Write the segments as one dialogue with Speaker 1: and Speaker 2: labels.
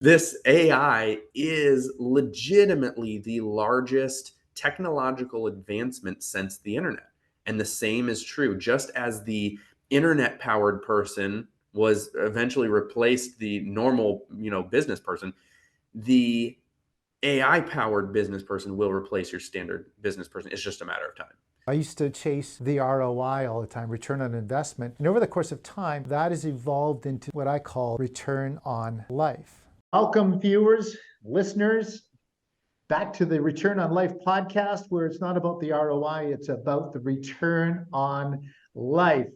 Speaker 1: This AI is legitimately the largest technological advancement since the internet. And the same is true. Just as the internet powered person was eventually replaced the normal, business person, the AI powered business person will replace your standard business person. It's just a matter of time.
Speaker 2: I used to chase the ROI all the time, return on investment. And over the course of time, that has evolved into what I call return on life. Welcome, viewers, listeners, back to the Return on Life podcast, where it's not about the ROI, it's about the return on life.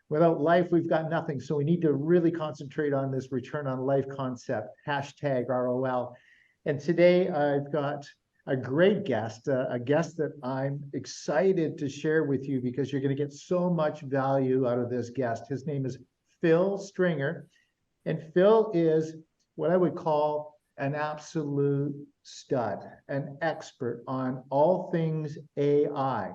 Speaker 2: Without life, we've got nothing. So we need to really concentrate on this return on life concept, hashtag ROL. And today I've got a great guest, a guest that I'm excited to share with you because you're going to get so much value out of this guest. His name is Phil Stringer. And Phil is what I would call an absolute stud, an expert on all things AI.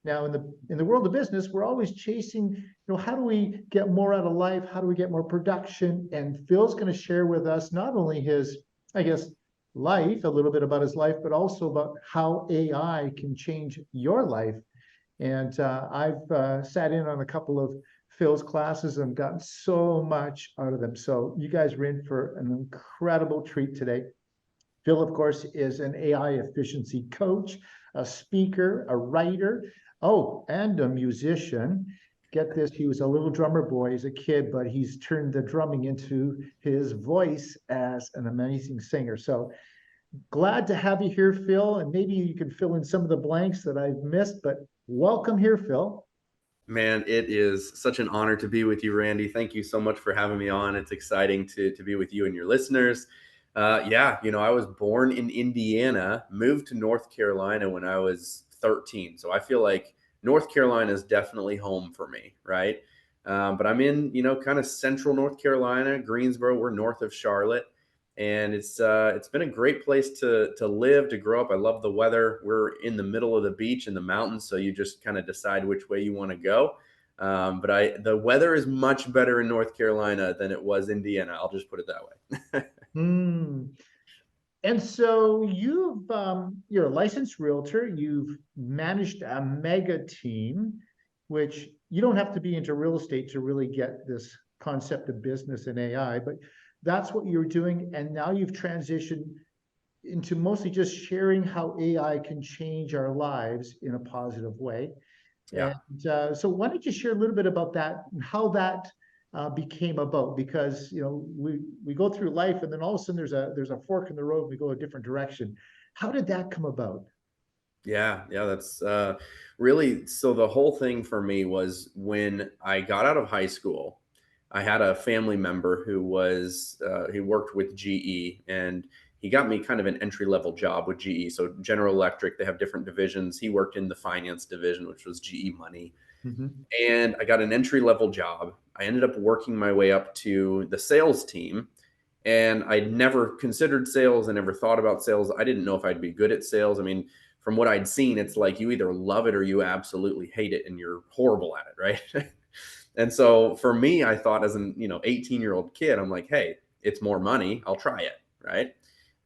Speaker 2: Now, in the world of business, we're always chasing, how do we get more out of life? How do we get more production? And Phil's going to share with us not only his, I guess, life, a little bit about his life, but also about how AI can change your life. And I've sat in on a couple of Phil's classes and gotten so much out of them. So you guys are in for an incredible treat today. Phil, of course, is an AI efficiency coach, a speaker, a writer, and a musician. Get this, he was a little drummer boy as a kid, but he's turned the drumming into his voice as an amazing singer. So glad to have you here, Phil, and maybe you can fill in some of the blanks that I've missed, but welcome here, Phil.
Speaker 1: Man, it is such an honor to be with you, Randy. Thank you so much for having me on. It's exciting to be with you and your listeners. I was born in Indiana, moved to North Carolina when I was 13. So I feel like North Carolina is definitely home for me, right? But I'm in, kind of central North Carolina, Greensboro. We're north of Charlotte, and it's been a great place to live, to grow up. I love the weather. We're in the middle of the beach in the mountains, so you just kind of decide which way you want to go. But the weather is much better in North Carolina than it was Indiana. I'll just put it that way.
Speaker 2: Hmm. And so you're a licensed realtor. You've managed a mega team, which you don't have to be into real estate to really get this concept of business and AI, but that's what you're doing. And now you've transitioned into mostly just sharing how AI can change our lives in a positive way.
Speaker 1: Yeah.
Speaker 2: And so why don't you share a little bit about that and how that became about? Because we go through life and then all of a sudden there's a fork in the road. We go a different direction. How did that come about?
Speaker 1: Yeah, that's really so. The whole thing for me was when I got out of high school, I had a family member he worked with GE, and he got me kind of an entry level job with GE. So General Electric, they have different divisions. He worked in the finance division, which was GE Money,
Speaker 2: Mm-hmm.
Speaker 1: and I got an entry level job. I ended up working my way up to the sales team. And I'd never considered sales. I never thought about sales. I didn't know if I'd be good at sales. I mean, from what I'd seen, it's like you either love it or you absolutely hate it and you're horrible at it, right? And so for me, I thought as an 18-year-old kid, I'm like, hey, it's more money. I'll try it, right?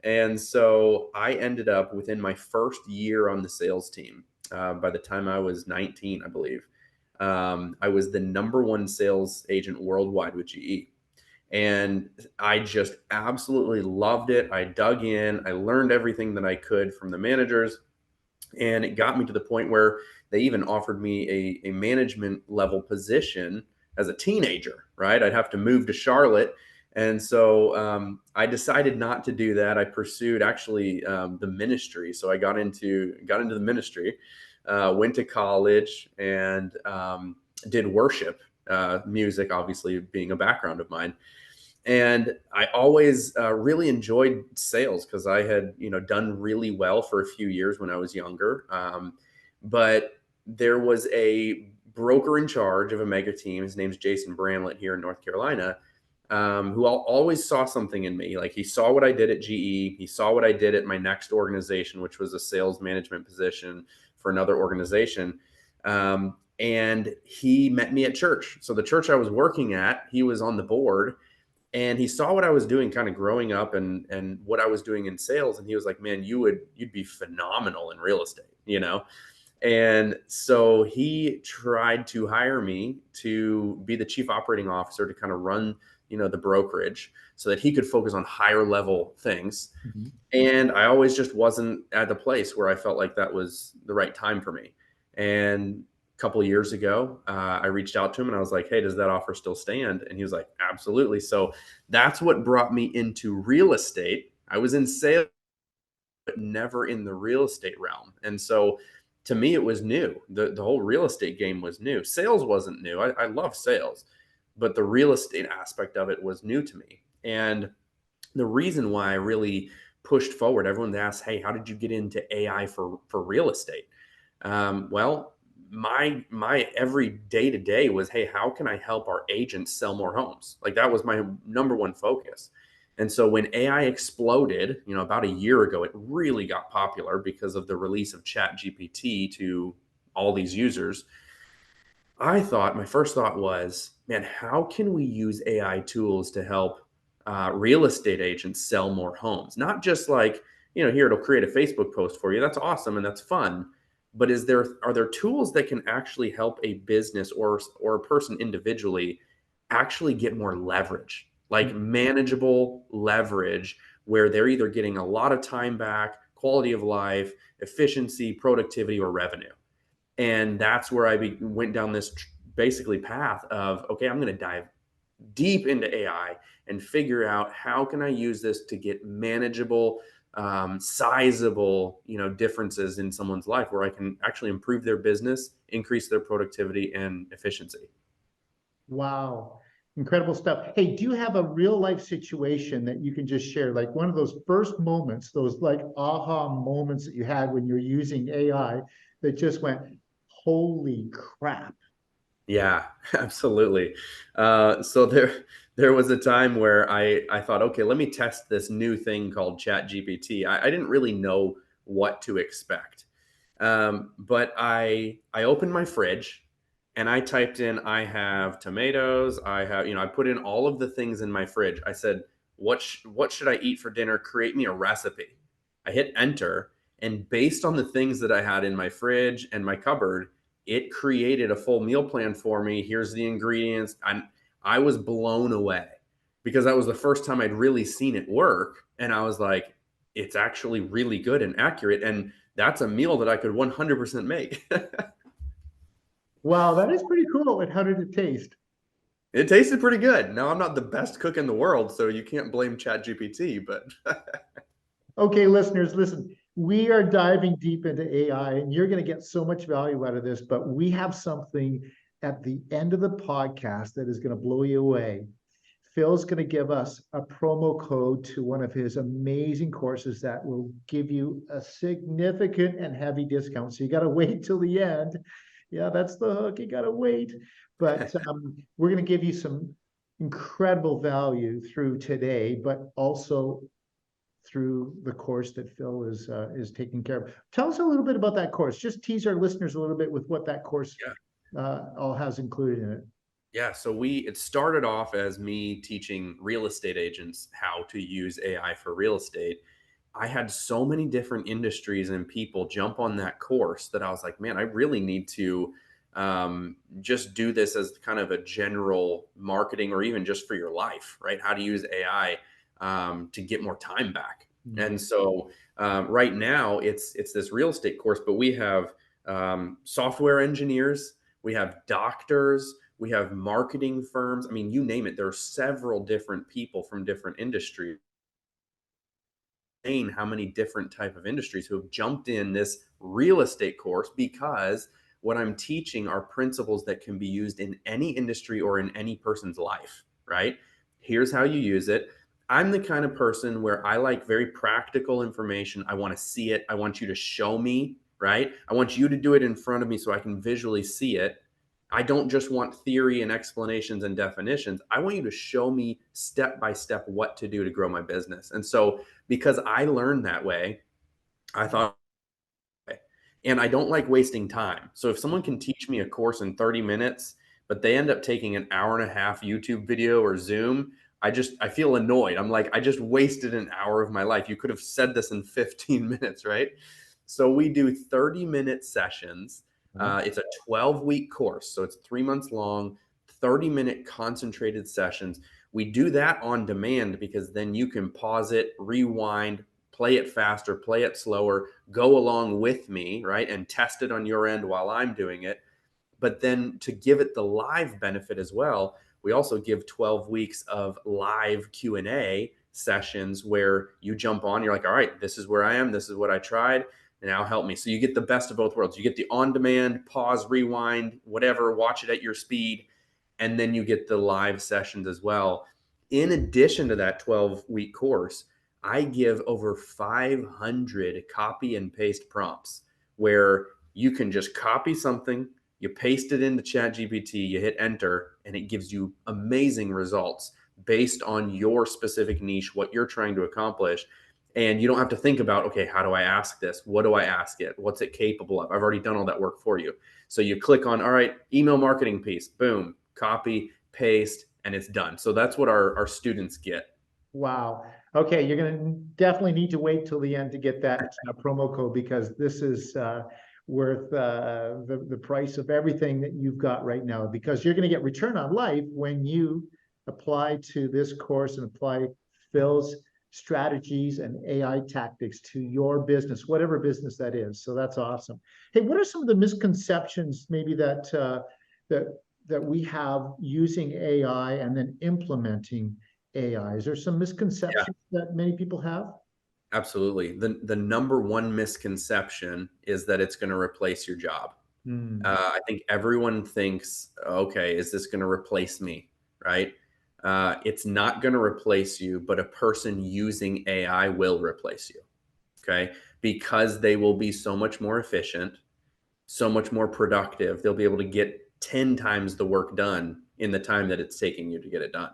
Speaker 1: And so I ended up within my first year on the sales team. By the time I was 19, I believe, I was the number one sales agent worldwide with GE. And I just absolutely loved it. I dug in, I learned everything that I could from the managers. And it got me to the point where they even offered me a management level position as a teenager, right? I'd have to move to Charlotte. And so I decided not to do that. I pursued actually the ministry. So I got into the ministry, went to college, and did worship music, obviously being a background of mine. And I always really enjoyed sales because I had done really well for a few years when I was younger. But there was a broker in charge of a mega team. His name's Jason Bramlett here in North Carolina, who always saw something in me. Like, he saw what I did at GE. He saw what I did at my next organization, which was a sales management position for another organization. And he met me at church. So the church I was working at, he was on the board, And he saw what I was doing kind of growing up and what I was doing in sales. And he was like, man, you'd be phenomenal in real estate, you know? And so he tried to hire me to be the chief operating officer to kind of run, the brokerage so that he could focus on higher level things.
Speaker 2: Mhm.
Speaker 1: And I always just wasn't at the place where I felt like that was the right time for me. And a couple of years ago, I reached out to him and I was like, hey, does that offer still stand? And he was like, absolutely. So that's what brought me into real estate. I was in sales, but never in the real estate realm. And so to me, it was new. The whole real estate game was new. Sales wasn't new. I love sales, but the real estate aspect of it was new to me. And the reason why I really pushed forward, everyone asks, hey, how did you get into AI for real estate? Well, my every day to day was, hey, how can I help our agents sell more homes? Like that was my number one focus. And so when AI exploded, about a year ago, it really got popular because of the release of ChatGPT to all these users. My first thought was, man, how can we use AI tools to help real estate agents sell more homes? Not just like, here it'll create a Facebook post for you. That's awesome and that's fun. But are there tools that can actually help a business or a person individually actually get more leverage, like manageable leverage, where they're either getting a lot of time back, quality of life, efficiency, productivity, or revenue? And that's where went down this basically path of, okay, I'm going to dive deep into AI and figure out how can I use this to get manageable, sizable, differences in someone's life where I can actually improve their business, increase their productivity and efficiency.
Speaker 2: Wow. Incredible stuff. Hey, do you have a real life situation that you can just share? Like one of those first moments, those like aha moments that you had when you're using AI that just went, holy crap.
Speaker 1: Yeah, absolutely. So there was a time where I thought, okay, let me test this new thing called ChatGPT. I didn't really know what to expect, but I opened my fridge and I typed in, I have tomatoes. I have, I put in all of the things in my fridge. I said, what should I eat for dinner? Create me a recipe. I hit enter, and based on the things that I had in my fridge and my cupboard, it created a full meal plan for me. Here's the ingredients. I was blown away because that was the first time I'd really seen it work. And I was like, it's actually really good and accurate. And that's a meal that I could 100% make.
Speaker 2: Wow, that is pretty cool. And how did it taste?
Speaker 1: It tasted pretty good. Now, I'm not the best cook in the world, so you can't blame ChatGPT, but
Speaker 2: Okay, listeners, listen, we are diving deep into AI and you're going to get so much value out of this, but we have something at the end of the podcast that is going to blow you away. Phil's going to give us a promo code to one of his amazing courses that will give you a significant and heavy discount. So you got to wait till the end. Yeah, that's the hook. You got to wait. But we're going to give you some incredible value through today, but also through the course that Phil is taking care of. Tell us a little bit about that course. Just tease our listeners a little bit with what that course
Speaker 1: yeah.
Speaker 2: all has included in it.
Speaker 1: Yeah, so it started off as me teaching real estate agents how to use AI for real estate. I had so many different industries and people jump on that course that I was like, man, I really need to just do this as kind of a general marketing or even just for your life, right? How to use AI to get more time back.
Speaker 2: Mm-hmm.
Speaker 1: And so right now it's this real estate course, but we have software engineers, we have doctors, we have marketing firms. I mean, you name it. There are several different people from different industries, how many different type of industries who have jumped in this real estate course because what I'm teaching are principles that can be used in any industry or in any person's life, right? Here's how you use it. I'm the kind of person where I like very practical information. I want to see it. I want you to show me, right? I want you to do it in front of me so I can visually see it. I don't just want theory and explanations and definitions. I want you to show me step by step what to do to grow my business. And so because I learned that way, I thought, okay. And I don't like wasting time. So if someone can teach me a course in 30 minutes, but they end up taking an hour and a half YouTube video or Zoom, I feel annoyed. I'm like, I just wasted an hour of my life. You could have said this in 15 minutes, right? So we do 30-minute sessions. It's a 12-week course. So it's 3 months long, 30-minute concentrated sessions. We do that on demand because then you can pause it, rewind, play it faster, play it slower, go along with me, right? And test it on your end while I'm doing it. But then to give it the live benefit as well, we also give 12 weeks of live Q&A sessions where you jump on, you're like, all right, this is where I am, this is what I tried, now help me. So you get the best of both worlds. You get the on-demand, pause, rewind, whatever, watch it at your speed, and then you get the live sessions as well. In addition to that 12-week course, I give over 500 copy and paste prompts where you can just copy something, you paste it into ChatGPT, you hit enter, and it gives you amazing results based on your specific niche, what you're trying to accomplish. And you don't have to think about, okay, how do I ask this? What do I ask it? What's it capable of? I've already done all that work for you. So you click on, all right, email marketing piece, boom, copy, paste, and it's done. So that's what our students get.
Speaker 2: Wow. Okay, you're going to definitely need to wait till the end to get that promo code, because this is worth the price of everything that you've got right now, because you're going to get return on life when you apply to this course and apply Phil's strategies and AI tactics to your business, whatever business that is. So that's awesome. Hey, what are some of the misconceptions maybe that we have using AI and then implementing AI? Is there some misconceptions that many people have?
Speaker 1: Absolutely. The number one misconception is that it's going to replace your job. I think everyone thinks, okay, is this going to replace me? Right? It's not going to replace you, but a person using AI will replace you. Okay. Because they will be so much more efficient, so much more productive. They'll be able to get 10 times the work done in the time that it's taking you to get it done.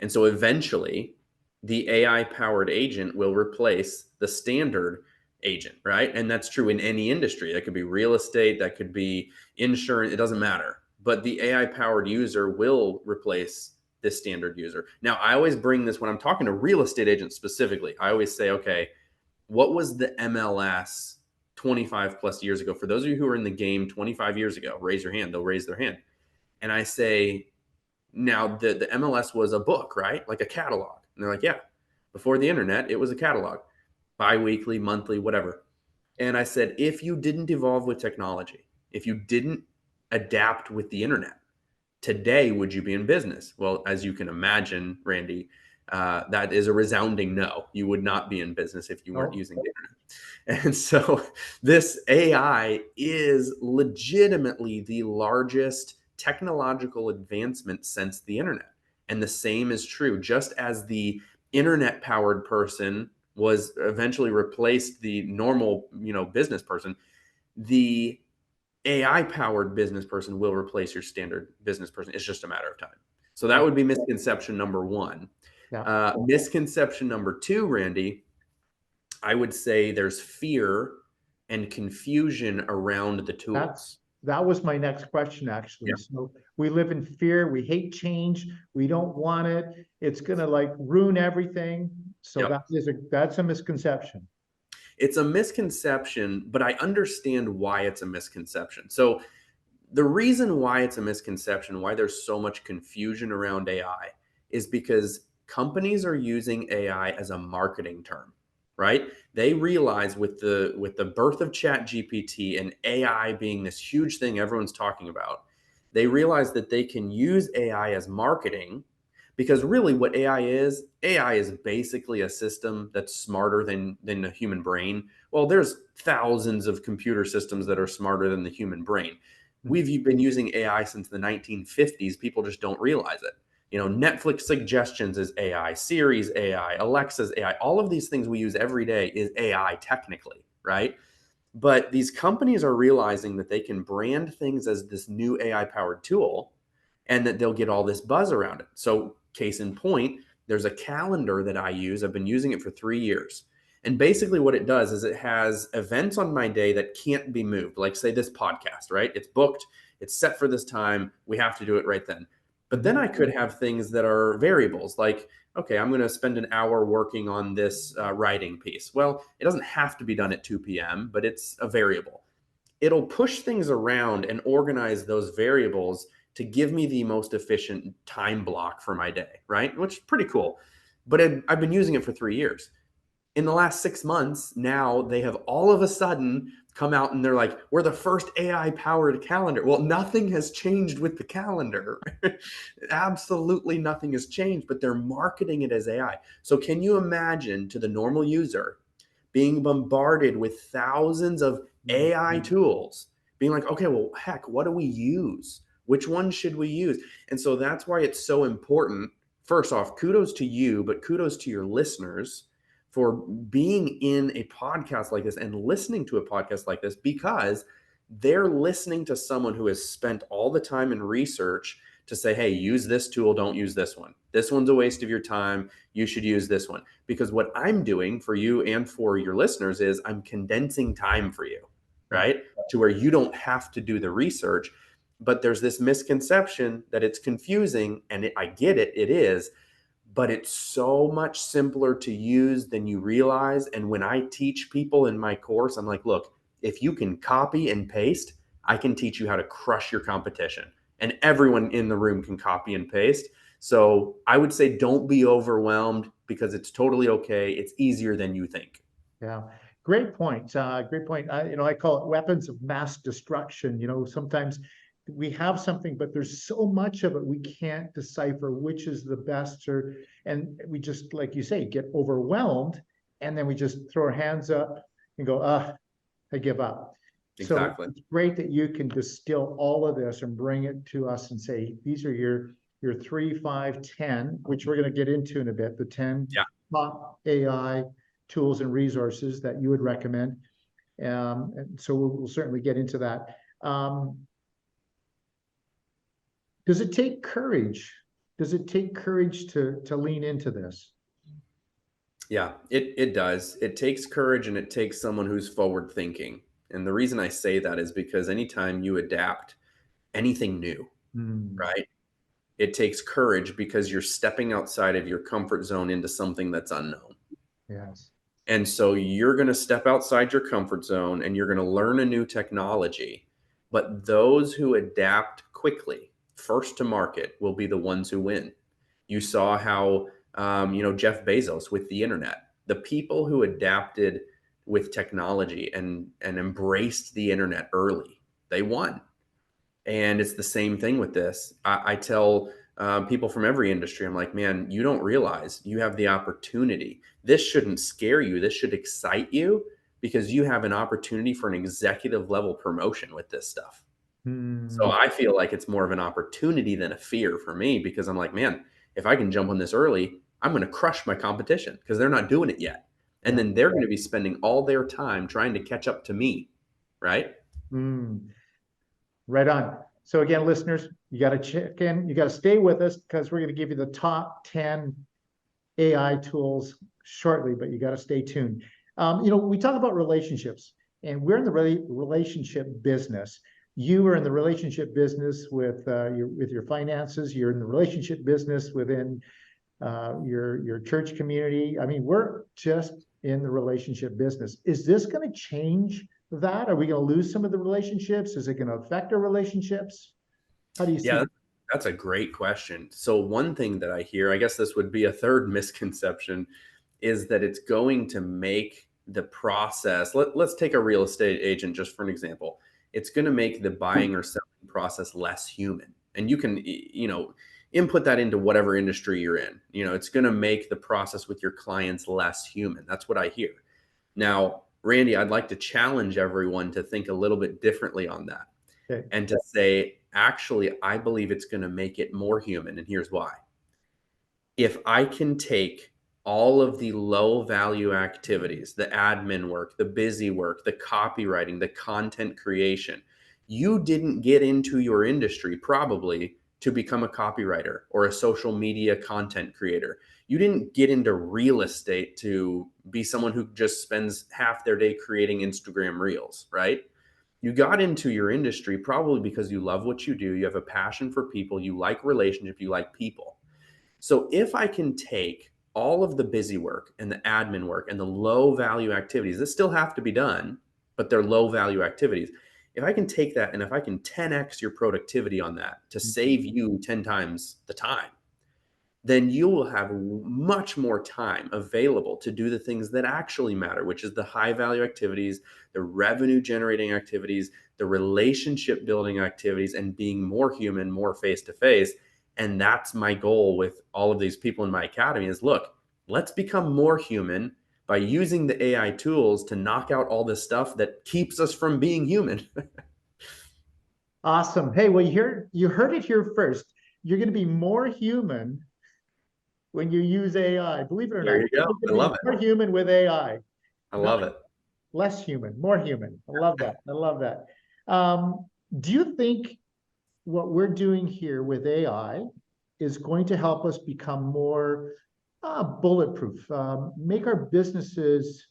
Speaker 1: And so eventually, the AI powered agent will replace the standard agent, right? And that's true in any industry. That could be real estate, that could be insurance, it doesn't matter. But the AI powered user will replace this standard user. Now, I always bring this when I'm talking to real estate agents specifically. I always say, okay, what was the MLS 25 plus years ago? For those of you who are in the game 25 years ago, raise your hand. They'll raise their hand. And I say, now the MLS was a book, right? Like a catalog. And they're like, yeah. Before the internet, it was a catalog, bi-weekly, monthly, whatever. And I said, if you didn't evolve with technology, if you didn't adapt with the internet, today would you be in business? Well, as you can imagine, Randy, that is a resounding no. You would not be in business if you weren't using the internet. And so this AI is legitimately the largest technological advancement since the internet. And the same is true. Just as the internet powered person was eventually replaced the normal, business person, the AI powered business person will replace your standard business person. It's just a matter of time. So that would be misconception number one.
Speaker 2: Yeah.
Speaker 1: Misconception number two, Randy, I would say there's fear and confusion around the tools.
Speaker 2: That was my next question, actually.
Speaker 1: Yeah.
Speaker 2: So we live in fear. We hate change. We don't want it. It's going to like ruin everything. So
Speaker 1: Yep.
Speaker 2: that's a misconception.
Speaker 1: It's a misconception, but I understand why it's a misconception. So the reason why it's a misconception, why there's so much confusion around AI, is because companies are using AI as a marketing term, right? They realize with the birth of ChatGPT and AI being this huge thing everyone's talking about, they realize that they can use AI as marketing, because really what AI is basically a system that's smarter than the human brain. Well, there's thousands of computer systems that are smarter than the human brain. We've been using AI since the 1950s. People just don't realize it. Netflix suggestions is AI, Siri's AI, Alexa's AI. All of these things we use every day is AI technically, right? But these companies are realizing that they can brand things as this new AI powered tool and that they'll get all this buzz around it. So, case in point, there's a calendar that I use. I've been using it for 3 years. And basically, what it does is it has events on my day that can't be moved. Like, say, this podcast, right? It's booked, it's set for this time. We have to do it right then. But then I could have things that are variables, like okay, I'm going to spend an hour working on this writing piece. Well, it doesn't have to be done at 2 p.m., but it's a variable. It'll push things around and organize those variables to give me the most efficient time block for my day, right? Which is pretty cool. But I've been using it for 3 years. In the last 6 months, now they have all of a sudden come out and they're like, we're the first AI powered calendar. Well, nothing has changed with the calendar. Absolutely nothing has changed, but they're marketing it as AI. So, can you imagine to the normal user being bombarded with thousands of AI tools, being like, okay, well, heck, what do we use? Which one should we use? And so that's why it's so important. First off, kudos to you, but kudos to your listeners for being in a podcast like this and listening to a podcast like this, because they're listening to someone who has spent all the time in research to say, hey, use this tool, don't use this one. This one's a waste of your time. You should use this one. Because what I'm doing for you and for your listeners is I'm condensing time for you, right? To where you don't have to do the research. But there's this misconception that it's confusing, and I get it, it is, but it's so much simpler to use than you realize. And when I teach people in my course, I'm like, look, if you can copy and paste, I can teach you how to crush your competition. And everyone in the room can copy and paste. So I would say don't be overwhelmed, because it's totally okay. It's easier than you think.
Speaker 2: Yeah, great point. Great point. I call it weapons of mass destruction. Sometimes we have something, but there's so much of it we can't decipher which is the best, and we just, like you say, get overwhelmed, and then we just throw our hands up and go, I give up. So
Speaker 1: Exactly.
Speaker 2: it's great that you can distill all of this and bring it to us and say, these are your 3, 5, 10, which we're going to get into in a bit, the 10
Speaker 1: Yeah.
Speaker 2: top AI tools and resources that you would recommend. And so we'll certainly get into that. Does it take courage? Does it take courage to lean into this?
Speaker 1: Yeah, it does. It takes courage, and it takes someone who's forward thinking. And the reason I say that is because anytime you adapt anything new,
Speaker 2: Mm,
Speaker 1: right? It takes courage, because you're stepping outside of your comfort zone into something that's unknown.
Speaker 2: yes.
Speaker 1: And so you're going to step outside your comfort zone and you're going to learn a new technology. But those who adapt quickly, first to market, will be the ones who win. You saw how, Jeff Bezos with the internet, the people who adapted with technology and embraced the internet early, they won. And it's the same thing with this. I tell people from every industry, I'm like, man, you don't realize you have the opportunity. This shouldn't scare you. This should excite you, because you have an opportunity for an executive level promotion with this stuff. So
Speaker 2: Mm,
Speaker 1: I feel like it's more of an opportunity than a fear for me, because I'm like, man, if I can jump on this early, I'm going to crush my competition, because they're not doing it yet. And
Speaker 2: yeah.
Speaker 1: then they're going to be spending all their time trying to catch up to me. Right.
Speaker 2: Mm, right on. So again, listeners, you got to check in. You got to stay with us because we're going to give you the top 10 AI tools shortly, but you got to stay tuned. We talk about relationships, and we're in the relationship business. You are in the relationship business with your finances. You're in the relationship business within your church community. I mean, we're just in the relationship business. Is this going to change that? Are we going to lose some of the relationships? Is it going to affect our relationships? How do you see
Speaker 1: Yeah,
Speaker 2: it?
Speaker 1: that's a great question. So one thing that I hear, I guess this would be a third misconception, is that it's going to make the process. Let's take a real estate agent just for an example. It's going to make the buying or selling process less human. And you can, input that into whatever industry you're in. It's going to make the process with your clients less human. That's what I hear. Now, Randy, I'd like to challenge everyone to think a little bit differently on that,
Speaker 2: Okay.
Speaker 1: and to say, actually, I believe it's going to make it more human. And here's why. If I can take all of the low value activities, the admin work, the busy work, the copywriting, the content creation, you didn't get into your industry probably to become a copywriter or a social media content creator. You didn't get into real estate to be someone who just spends half their day creating Instagram reels, right? You got into your industry probably because you love what you do. You have a passion for people. You like relationship. You like people. So if I can take all of the busy work and the admin work and the low value activities that still have to be done, but they're low value activities. If I can take that and if I can 10x your productivity on that to save you 10 times the time, then you will have much more time available to do the things that actually matter, which is the high value activities, the revenue generating activities, the relationship building activities, and being more human, more face to face. And that's my goal with all of these people in my academy is look, let's become more human by using the AI tools to knock out all this stuff that keeps us from being human.
Speaker 2: Awesome. Hey, well, you heard it here first. You're going to be more human when you use AI. Believe it or
Speaker 1: There
Speaker 2: not,
Speaker 1: you go.
Speaker 2: you're
Speaker 1: I
Speaker 2: going to
Speaker 1: love
Speaker 2: be
Speaker 1: it.
Speaker 2: more human with AI,
Speaker 1: I
Speaker 2: not
Speaker 1: love it.
Speaker 2: less human, more human. I love that. I love that. Do you think what we're doing here with AI is going to help us become more bulletproof, make our businesses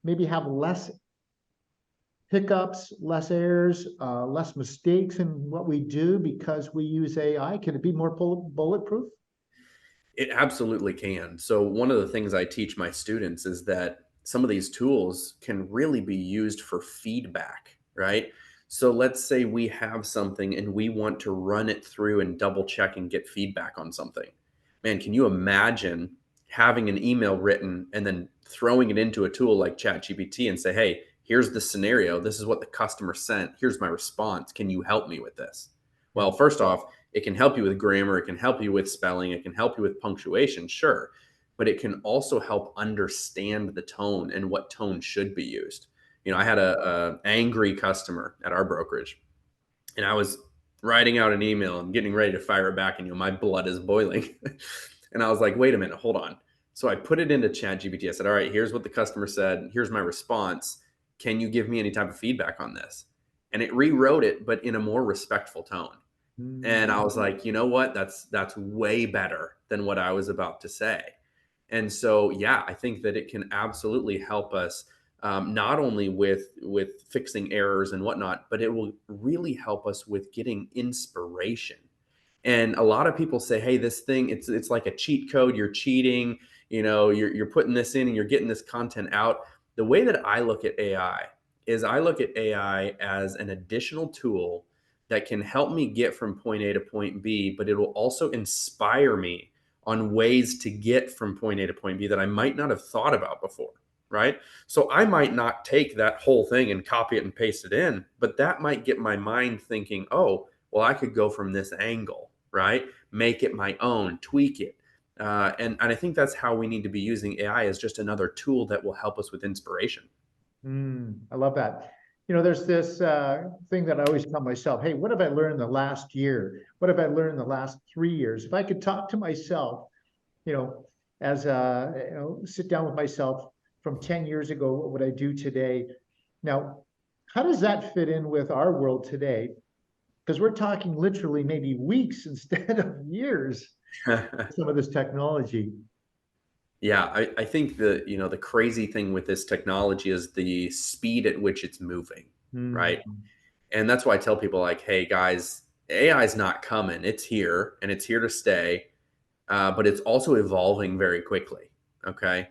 Speaker 2: maybe have less hiccups, less errors, less mistakes in what we do because we use AI? Can it be more bulletproof?
Speaker 1: It absolutely can. So, one of the things I teach my students is that some of these tools can really be used for feedback, right? So, let's say we have something and we want to run it through and double check and get feedback on something. Man, can you imagine having an email written and then throwing it into a tool like ChatGPT and say, hey, here's the scenario. This is what the customer sent. Here's my response. Can you help me with this?
Speaker 2: Yeah.
Speaker 1: Well, first off, it can help you with grammar, it can help you with spelling, it can help you with punctuation, sure, but it can also help understand the tone and what tone should be used. I had a angry customer at our brokerage, and I was writing out an email and getting ready to fire it back, and my blood is boiling. And I was like, wait a minute, hold on. So I put it into ChatGPT. I said, all right, here's what the customer said. Here's my response. Can you give me any type of feedback on this? And it rewrote it, but in a more respectful tone. And I was like, you know what? That's way better than what I was about to say. And so, yeah, I think that it can absolutely help us not only with fixing errors and whatnot, but it will really help us with getting inspiration. And a lot of people say, hey, this thing, it's like a cheat code. You're cheating. You're putting this in and you're getting this content out. The way that I look at AI is I look at AI as an additional tool that can help me get from point A to point B, but it will also inspire me on ways to get from point A to point B that I might not have thought about before, right? So I might not take that whole thing and copy it and paste it in, but that might get my mind thinking, oh, well, I could go from this angle, right? Make it my own, tweak it. And I think that's how we need to be using AI as just another tool that will help us with inspiration.
Speaker 2: I love that. There's this thing that I always tell myself, hey, what have I learned the last year? What have I learned the last 3 years? If I could talk to myself, you know, sit down with myself from 10 years ago, what would I do today? Now, how does that fit in with our world today? Because we're talking literally maybe weeks instead of years, some of this technology.
Speaker 1: Yeah, I think the crazy thing with this technology is the speed at which it's moving, right?
Speaker 2: Mm.
Speaker 1: And that's why I tell people like, hey guys, AI is not coming. It's here and it's here to stay, but it's also evolving very quickly. Okay.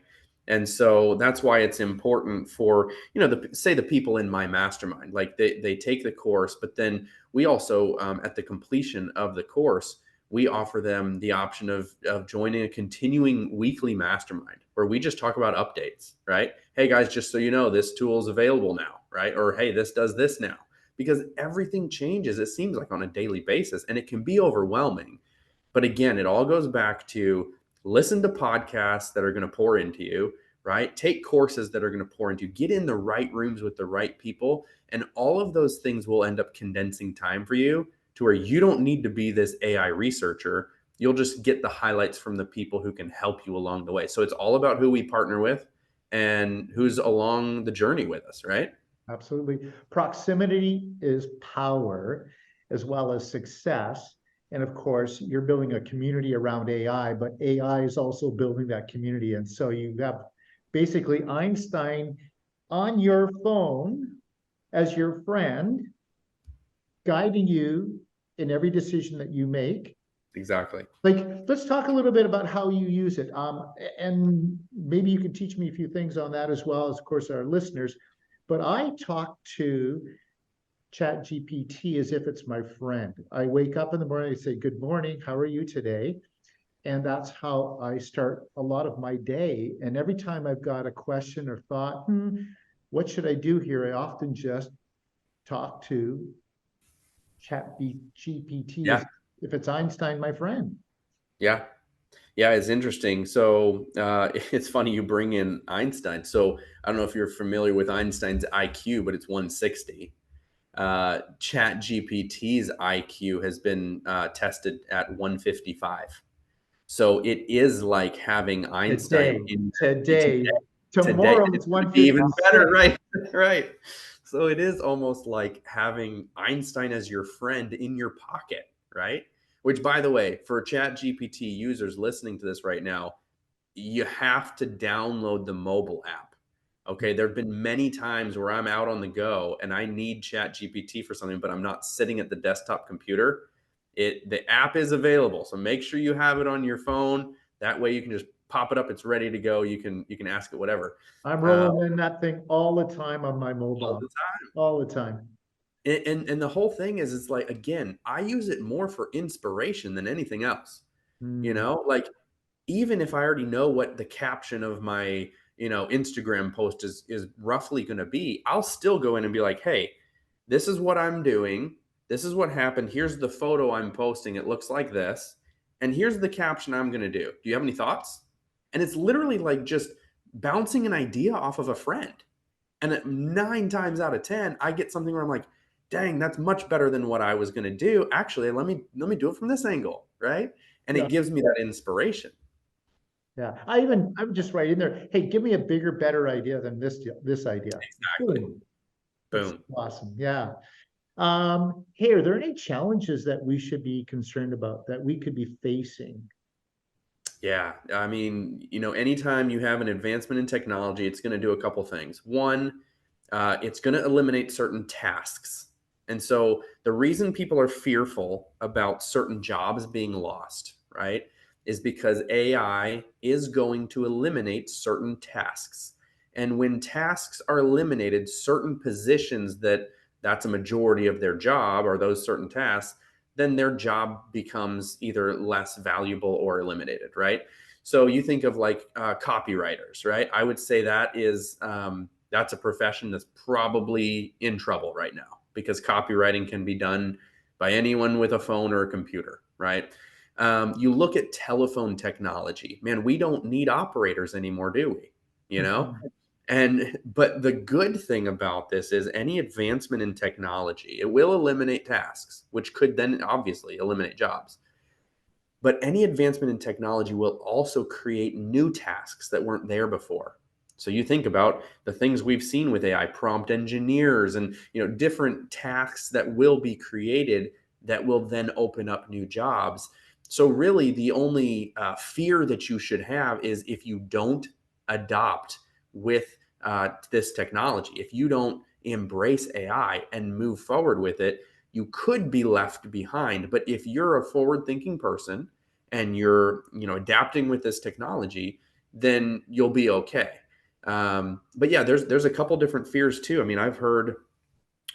Speaker 1: And so that's why it's important for, say the people in my mastermind, like they take the course, but then we also, at the completion of the course, we offer them the option of joining a continuing weekly mastermind where we just talk about updates, right? Hey guys, just so you know, this tool is available now, right? Or hey, this does this now, because everything changes, it seems like on a daily basis, and it can be overwhelming. But again, it all goes back to listen to podcasts that are going to pour into you, right? Take courses that are going to pour into you, get in the right rooms with the right people. And all of those things will end up condensing time for you to where you don't need to be this AI researcher. You'll just get the highlights from the people who can help you along the way. So it's all about who we partner with and who's along the journey with us, right?
Speaker 2: Absolutely. Proximity is power as well as success. And of course, you're building a community around AI, but AI is also building that community. And so you have basically Einstein on your phone as your friend, guiding you in every decision that you make.
Speaker 1: Exactly.
Speaker 2: Like, let's talk a little bit about how you use it. And maybe you can teach me a few things on that as well as, of course, our listeners. But I talk to ChatGPT as if it's my friend. I wake up in the morning, I say, "Good morning, how are you today?" And that's how I start a lot of my day. And every time I've got a question or thought, what should I do here? I often just talk to ChatGPT as
Speaker 1: Yeah.
Speaker 2: if it's Einstein, my friend.
Speaker 1: Yeah. Yeah, it's interesting. So it's funny you bring in Einstein. So I don't know if you're familiar with Einstein's IQ, but it's 160. Chat GPT's IQ has been tested at 155. So it is like having Einstein
Speaker 2: Today,
Speaker 1: in
Speaker 2: today,
Speaker 1: today.
Speaker 2: tomorrow
Speaker 1: It's
Speaker 2: it's
Speaker 1: going to be even better,
Speaker 2: 156.
Speaker 1: right? Right. So it is almost like having Einstein as your friend in your pocket, right? Which, by the way, for Chat GPT users listening to this right now, you have to download the mobile app. Okay. There have been many times where I'm out on the go and I need Chat GPT for something, but I'm not sitting at the desktop computer. The app is available. So make sure you have it on your phone. That way you can just pop it up. It's ready to go. You can ask it whatever.
Speaker 2: I'm
Speaker 1: Uh,
Speaker 2: rolling in that thing all the time on my
Speaker 1: all
Speaker 2: mobile,
Speaker 1: the time.
Speaker 2: all the time.
Speaker 1: And the whole thing is, it's like, again, I use it more for inspiration than anything else.
Speaker 2: Mm.
Speaker 1: Like, even if I already know what the caption of my, Instagram post is roughly going to be, I'll still go in and be like, hey, this is what I'm doing. This is what happened. Here's the photo I'm posting. It looks like this. And here's the caption I'm going to do. Do you have any thoughts? And it's literally like just bouncing an idea off of a friend. And 9 times out of 10, I get something where I'm like, dang, that's much better than what I was going to do. Actually, let me do it from this angle, right? And
Speaker 2: Yeah,
Speaker 1: it gives me that inspiration.
Speaker 2: yeah. I'm just right in there. Hey, give me a bigger, better idea than this idea.
Speaker 1: Exactly.
Speaker 2: Boom. That's
Speaker 1: Boom.
Speaker 2: awesome. Yeah. Hey, are there any challenges that we should be concerned about that we could be facing?
Speaker 1: Yeah. I mean, anytime you have an advancement in technology, it's going to do a couple things. One, it's going to eliminate certain tasks. And so the reason people are fearful about certain jobs being lost, right, is because AI is going to eliminate certain tasks. And when tasks are eliminated, certain positions that's a majority of their job or those certain tasks, then their job becomes either less valuable or eliminated, right? So you think of like copywriters, right? I would say that's a profession that's probably in trouble right now because copywriting can be done by anyone with a phone or a computer, right? You look at telephone technology, man, we don't need operators anymore, do we? You know,
Speaker 2: Mhm.
Speaker 1: but the good thing about this is any advancement in technology, it will eliminate tasks, which could then obviously eliminate jobs. But any advancement in technology will also create new tasks that weren't there before. So you think about the things we've seen with AI, prompt engineers, and different tasks that will be created that will then open up new jobs. So really, the only fear that you should have is if you don't adopt with this technology, if you don't embrace AI and move forward with it, you could be left behind. But if you're a forward-thinking person and you're adapting with this technology, then you'll be okay. But yeah, there's a couple different fears too. I mean, I've heard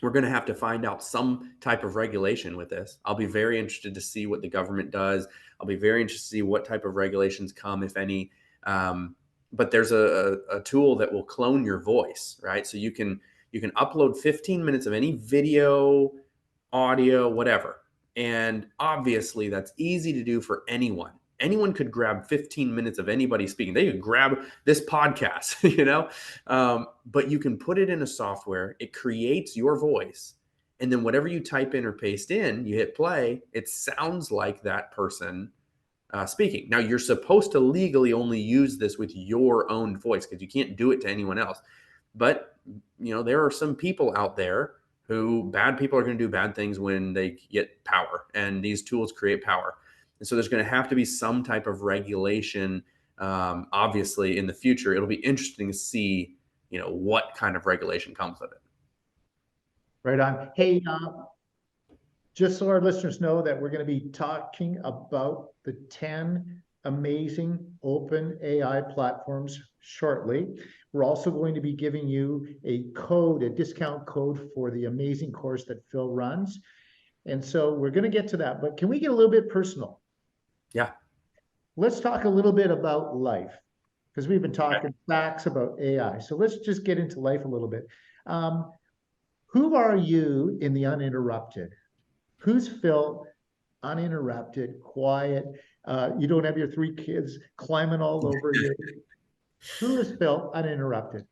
Speaker 1: we're going to have to find out some type of regulation with this. I'll be very interested to see what the government does. I'll be very interested to see what type of regulations come, if any. But there's a tool that will clone your voice, right? So you can upload 15 minutes of any video, audio, whatever. And obviously, that's easy to do for anyone. Anyone could grab 15 minutes of anybody speaking. They could grab this podcast, but you can put it in a software. It creates your voice. And then whatever you type in or paste in, you hit play, it sounds like that person speaking. Now, you're supposed to legally only use this with your own voice because you can't do it to anyone else. But, there are some people out there who bad people are going to do bad things when they get power, and these tools create power. And so there's going to have to be some type of regulation. Obviously, in the future, it'll be interesting to see, what kind of regulation comes of it.
Speaker 2: Right on. Hey, Just so our listeners know that we're going to be talking about the 10 amazing open AI platforms shortly. We're also going to be giving you a code, a discount code for the amazing course that Phil runs. And so we're going to get to that. But can we get a little bit personal?
Speaker 1: Yeah.
Speaker 2: Let's talk a little bit about life because we've been talking facts about AI. So let's just get into life a little bit. Um, who are you in the uninterrupted? Who's Phil uninterrupted, quiet? You don't have your three kids climbing all over you. Who is Phil uninterrupted?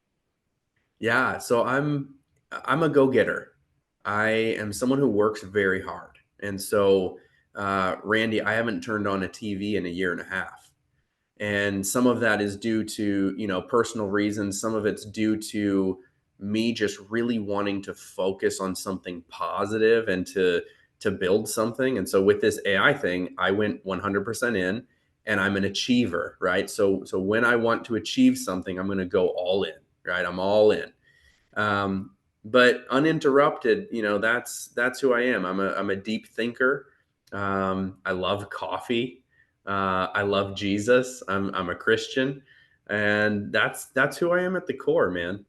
Speaker 1: Yeah, so I'm a go-getter. I am someone who works very hard. And so Randy, I haven't turned on a TV in a year and a half. And some of that is due to, personal reasons. Some of it's due to me just really wanting to focus on something positive and to build something. And so with this AI thing, I went 100% in, and I'm an achiever, right? So when I want to achieve something, I'm going to go all in, right? I'm all in. Um, but uninterrupted, that's who I am. I'm a deep thinker. I love coffee. I love Jesus. I'm a Christian, and that's who I am at the core, man.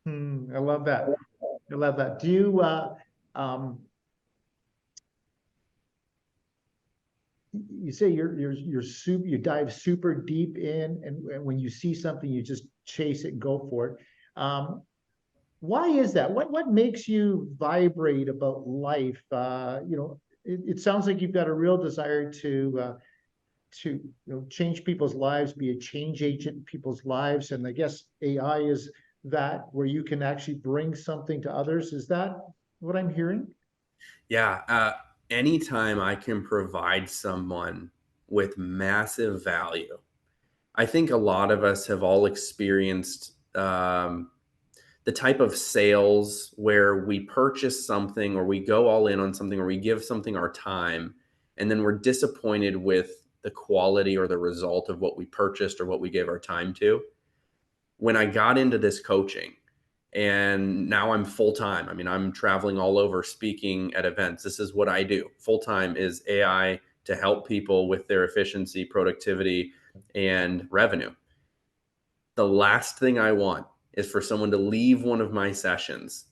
Speaker 2: I love that. I love that. Do you um, you say you're super, you dive super deep in, and when you see something, you just chase it, go for it. Why is that? What makes you vibrate about life? It sounds like you've got a real desire to change people's lives, be a change agent in people's lives, and I guess AI is that where you can actually bring something to others. Is that what I'm hearing?
Speaker 1: Yeah. Anytime I can provide someone with massive value, I think a lot of us have all experienced the type of sales where we purchase something or we go all in on something or we give something our time, and then we're disappointed with the quality or the result of what we purchased or what we gave our time to. When I got into this coaching, and now I'm full time. I mean, I'm traveling all over speaking at events. This is what I do. Full time is AI to help people with their efficiency, productivity, and revenue. The last thing I want is for someone to leave one of my sessions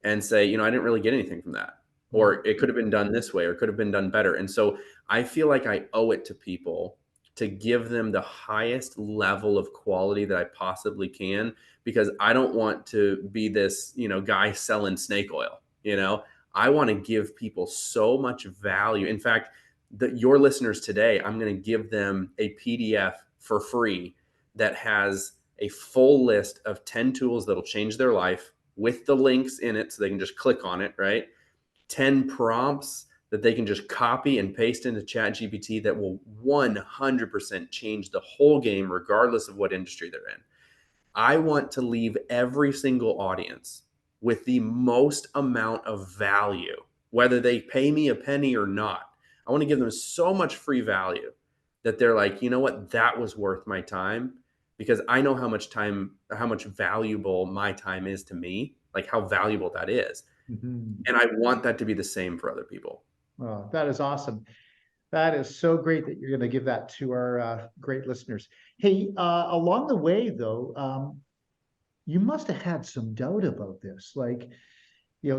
Speaker 1: and say, I didn't really get anything from that.
Speaker 2: Mm.
Speaker 1: Or it could have been done this way, or it could have been done better. And so I feel like I owe it to people to give them the highest level of quality that I possibly can, because I don't want to be this, guy selling snake oil. I want to give people so much value. In fact, your listeners today, I'm going to give them a PDF for free that has a full list of 10 tools that'll change their life with the links in it so they can just click on it, right? 10 prompts that they can just copy and paste into ChatGPT that will 100% change the whole game, regardless of what industry they're in. I want to leave every single audience with the most amount of value, whether they pay me a penny or not. I want to give them so much free value that they're like, you know what, that was worth my time, because I know how much valuable my time is to me, like how valuable that is.
Speaker 2: Mhm.
Speaker 1: And I want that to be the same for other people.
Speaker 2: Oh, that is awesome. That is so great that you're going to give that to our great listeners. Hey, along the way, though, you must have had some doubt about this. Like,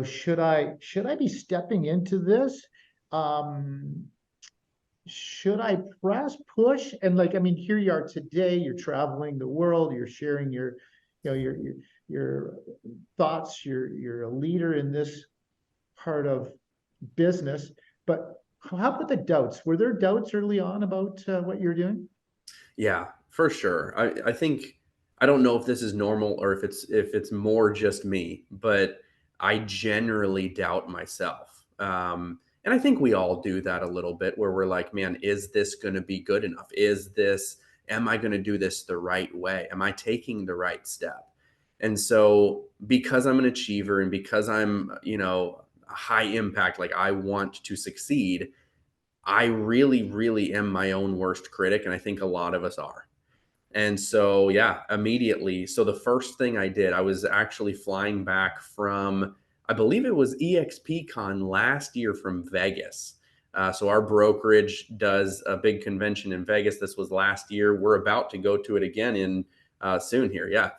Speaker 2: should I be stepping into this? Um, should I press push? And like, I mean, here you are today. You're traveling the world. You're sharing your thoughts. You're a leader in this part of business. But how about the doubts? Were there doubts early on about what you're doing?
Speaker 1: Yeah, for sure. I think, I don't know if this is normal or if it's more just me, but I generally doubt myself. And I think we all do that a little bit, where we're like, man, is this going to be good enough? Am I going to do this the right way? Am I taking the right step? And so because I'm an achiever and because I'm, high impact, like I want to succeed, I really, really am my own worst critic. And I think a lot of us are. And so, yeah, immediately. So the first thing I did, I was actually flying back from I believe it was EXPCon last year from Vegas. So our brokerage does a big convention in Vegas. This was last year. We're about to go to it again in soon here. Yeah.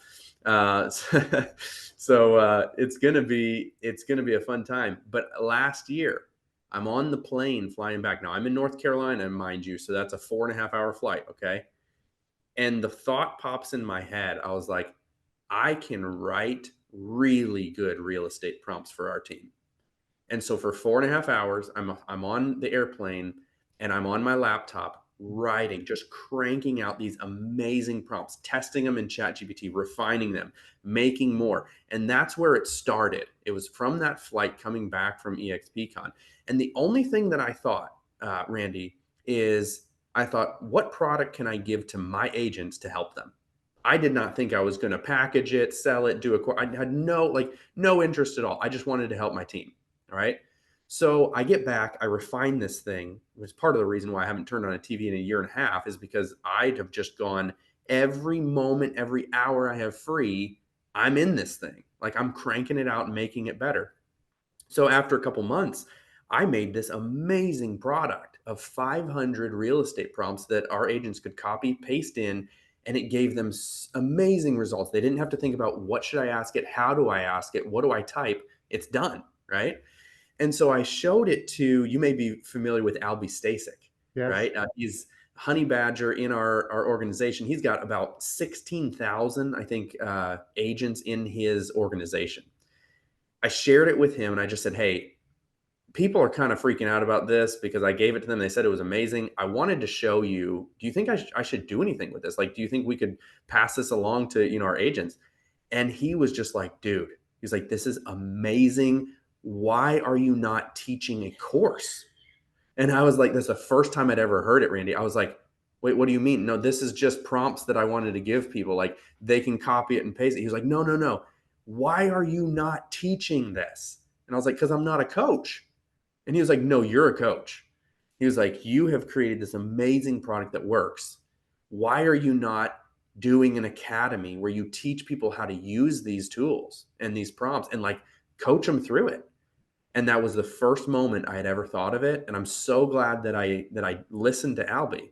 Speaker 1: So it's gonna be a fun time. But last year, I'm on the plane flying back. Now I'm in North Carolina, mind you, so that's a 4.5 hour flight. Okay, and the thought pops in my head. I was like, I can write really good real estate prompts for our team. And so for 4.5 hours, I'm on the airplane and I'm on my laptop writing, just cranking out these amazing prompts, testing them in ChatGPT, refining them, making more. And that's where it started. It was from that flight coming back from EXPCon. And the only thing that I thought, Randy, is I thought, what product can I give to my agents to help them? I did not think I was going to package it, sell it, I had no interest at all. I just wanted to help my team. All right. So I get back, I refine this thing. It was part of the reason why I haven't turned on a TV in a year and a half, is because I'd have just gone every moment, every hour I have free, I'm in this thing. Like I'm cranking it out and making it better. So after a couple months, I made this amazing product of 500 real estate prompts that our agents could copy, paste in, and it gave them amazing results. They didn't have to think about, what should I ask it? How do I ask it? What do I type? It's done, right? And so I showed it to, you may be familiar with Albie Stasek,
Speaker 2: Yes.
Speaker 1: right? He's honey badger in our organization. He's got about 16,000, I think, agents in his organization. I shared it with him and I just said, hey, people are kind of freaking out about this because I gave it to them. They said it was amazing. I wanted to show you, do you think I should do anything with this? Like, do you think we could pass this along to, our agents? And he was just like, dude, he's like, this is amazing. Why are you not teaching a course? And I was like, that's the first time I'd ever heard it, Randy. I was like, wait, what do you mean? No, this is just prompts that I wanted to give people. Like they can copy it and paste it. He was like, no, no, no. Why are you not teaching this? And I was like, because I'm not a coach. And he was like, no, you're a coach. He was like, you have created this amazing product that works. Why are you not doing an academy where you teach people how to use these tools and these prompts and like coach them through it? And that was the first moment I had ever thought of it. And I'm so glad that I listened to Albie,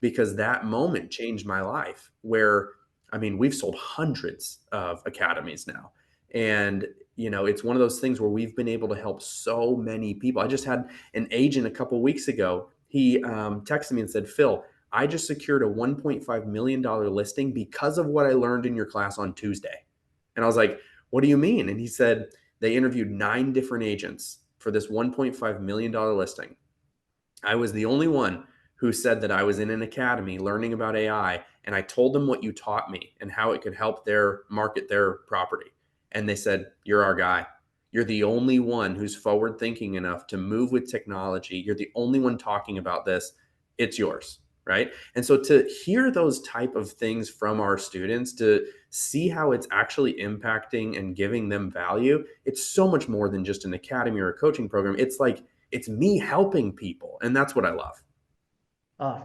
Speaker 1: because that moment changed my life. Where, I mean, we've sold hundreds of academies now. And it's one of those things where we've been able to help so many people. I just had an agent a couple weeks ago. He texted me and said, Phil, I just secured a $1.5 million listing because of what I learned in your class on Tuesday. And I was like, what do you mean? And he said, they interviewed 9 different agents for this $1.5 million listing. I was the only one who said that I was in an academy learning about AI, and I told them what you taught me and how it could help their market their property. And they said, you're our guy. You're the only one who's forward thinking enough to move with technology. You're the only one talking about this. It's yours. Right. And so to hear those type of things from our students, to see how it's actually impacting and giving them value, it's so much more than just an academy or a coaching program. It's like, it's me helping people. And that's what I love.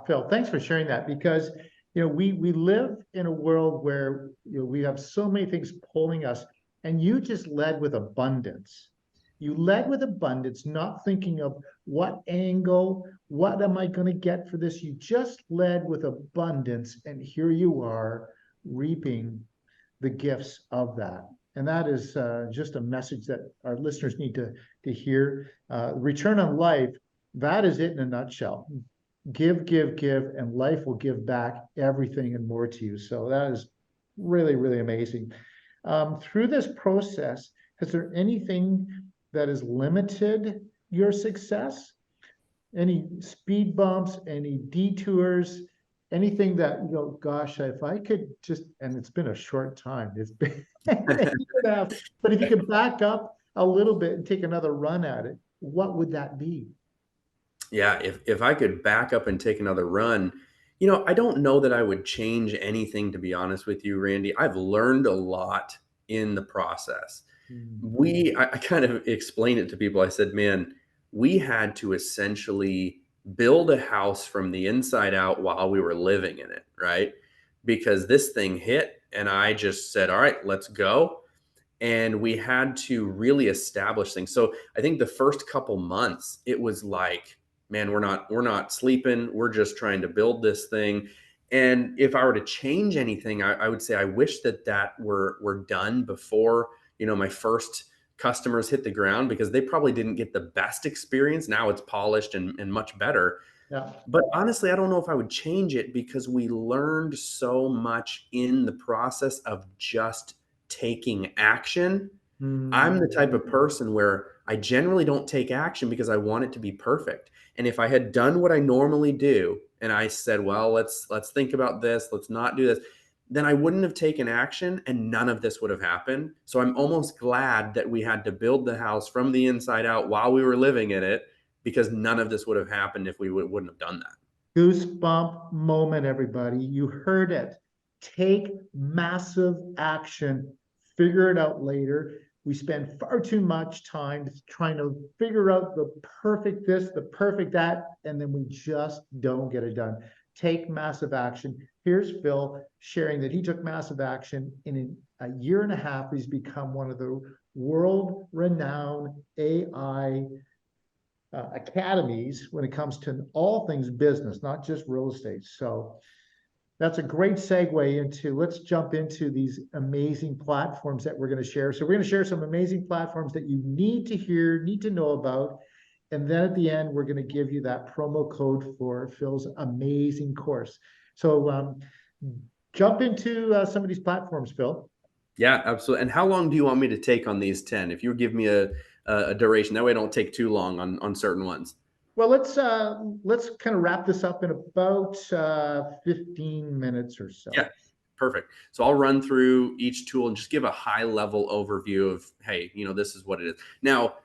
Speaker 2: Phil, thanks for sharing that, because we live in a world where we have so many things pulling us, and you just led with abundance. You led with abundance, not thinking of what angle, what am I going to get for this? You just led with abundance, and here you are reaping the gifts of that. And that is just a message that our listeners need to hear. Return on life, that is it in a nutshell. Give, give, give, and life will give back everything and more to you. So that is really, really amazing. Through this process, is there anything that has limited your success? Any speed bumps, any detours, anything that, gosh, if I could just, and it's been a short time, it's been enough, but if you could back up a little bit and take another run at it, what would that be?
Speaker 1: Yeah, if I could back up and take another run, I don't know that I would change anything, to be honest with you, Randy. I've learned a lot in the process.
Speaker 2: Mm.
Speaker 1: I kind of explained it to people. I said, man, we had to essentially build a house from the inside out while we were living in it, right? Because this thing hit and I just said, all right, let's go. and we had to really establish things. So I think the first couple months, it was like, man, we're not sleeping. We're just trying to build this thing. And if I were to change anything, I would say I wish that were done before, my first customers hit the ground, because they probably didn't get the best experience. Now it's polished and much better.
Speaker 2: Yeah.
Speaker 1: But honestly, I don't know if I would change it, because we learned so much in the process of just taking action. I'm the type of person where I generally don't take action because I want it to be perfect. And if I had done what I normally do and I said, well, let's think about this, let's not do this, then I wouldn't have taken action and none of this would have happened. So I'm almost glad that we had to build the house from the inside out while we were living in it, because none of this would have happened if we wouldn't have done that.
Speaker 2: Goosebump moment, everybody. You heard it. Take massive action. Figure it out later. We spend far too much time trying to figure out the perfect this, the perfect that, and then we just don't get it done. Take massive action. Here's Phil sharing that he took massive action. In a year and a half, he's become one of the world-renowned AI academies when it comes to all things business, not just real estate. So that's a great segue into, let's jump into these amazing platforms that we're going to share. So we're going to share some amazing platforms that you need to hear, need to know about. And then at the end, we're going to give you that promo code for Phil's amazing course. So jump into some of these platforms, Phil.
Speaker 1: Yeah, absolutely. And how long do you want me to take on these 10? If you give me a duration, that way I don't take too long on certain ones.
Speaker 2: Well, let's kind of wrap this up in about 15 minutes or so.
Speaker 1: Yeah, perfect. So I'll run through each tool and just give a high level overview of, hey, this is what it is. Now,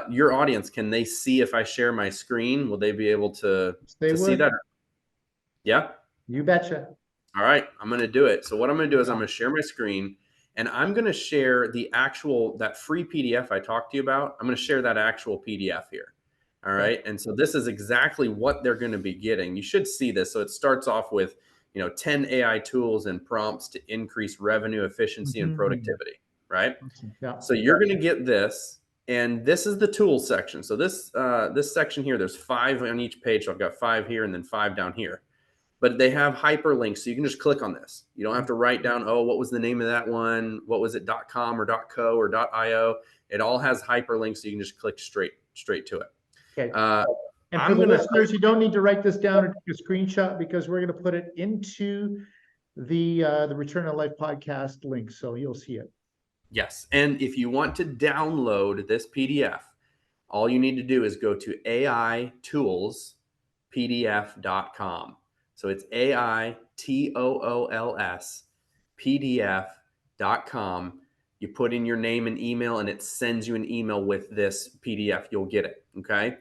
Speaker 1: your audience, can they see if I share my screen? Will they be able to
Speaker 2: They
Speaker 1: see
Speaker 2: would.
Speaker 1: that? Yeah.
Speaker 2: You betcha.
Speaker 1: All right, I'm going to do it. So what I'm going to do is I'm
Speaker 2: Yeah.
Speaker 1: going to share my screen, and I'm going to share that free PDF I talked to you about. I'm going to share that actual PDF here. All right.
Speaker 2: Okay.
Speaker 1: And so this is exactly what they're going to be getting. You should see this. So it starts off with, 10 AI tools and prompts to increase revenue, efficiency, and productivity. Right.
Speaker 2: Yeah.
Speaker 1: So you're going to get this, and this is the tools section. So this section here, there's 5 on each page. So I've got 5 here and then 5 down here. But they have hyperlinks, so you can just click on this. You don't have to write down, oh, what was the name of that one? What was it, .com or .co or .io? It all has hyperlinks, so you can just click straight to it.
Speaker 2: Okay.
Speaker 1: Uh,
Speaker 2: And for
Speaker 1: I'm
Speaker 2: the
Speaker 1: gonna
Speaker 2: listeners, you don't need to write this down or take a screenshot, because we're going to put it into the Return on Life podcast link, so you'll see it.
Speaker 1: Yes, and if you want to download this PDF, all you need to do is go to aitoolspdf.com. So it's AITOOLS PDF.com. You put in your name and email, and it sends you an email with this PDF. You'll get it. Okay.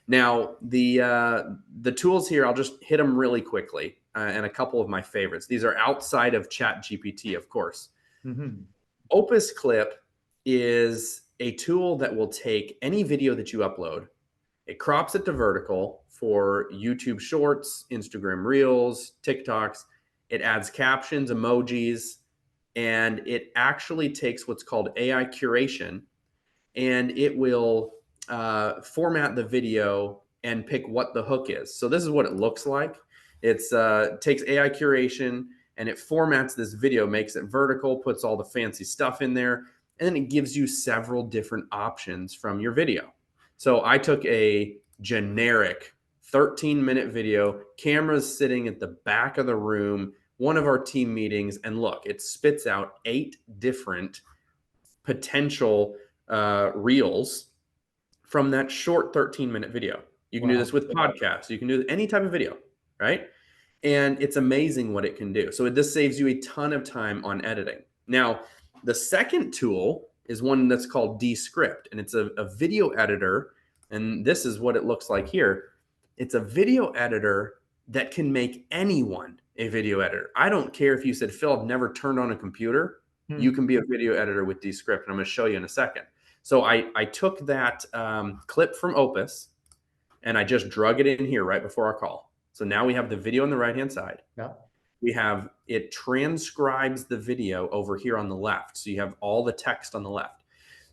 Speaker 1: Now the tools here, I'll just hit them really quickly, and a couple of my favorites. These are outside of ChatGPT, of course.
Speaker 2: Mm-hmm.
Speaker 1: Opus Clip is a tool that will take any video that you upload. It crops it to vertical for YouTube Shorts, Instagram Reels, TikToks. It adds captions, emojis, and it actually takes what's called AI curation, and it will format the video and pick what the hook is. So this is what it looks like. It takes AI curation and it formats this video, makes it vertical, puts all the fancy stuff in there, and then it gives you several different options from your video. So I took a generic 13-minute video, cameras sitting at the back of the room, one of our team meetings, and look, it spits out 8 different potential reels from that short 13-minute video. You can do this with podcasts. You can do any type of video, right? And it's amazing what it can do. So this saves you a ton of time on editing. Now, the second tool is one that's called Descript, and it's a video editor. And this is what it looks like here. It's a video editor that can make anyone a video editor. I don't care if you said, Phil, I've never turned on a computer. You can be a video editor with Descript, and I'm going to show you in a second. So I took that clip from Opus, and I just drug it in here right before our call. So now we have the video on the right-hand side.
Speaker 2: Yeah.
Speaker 1: we have it transcribes the video over here on the left. So you have all the text on the left.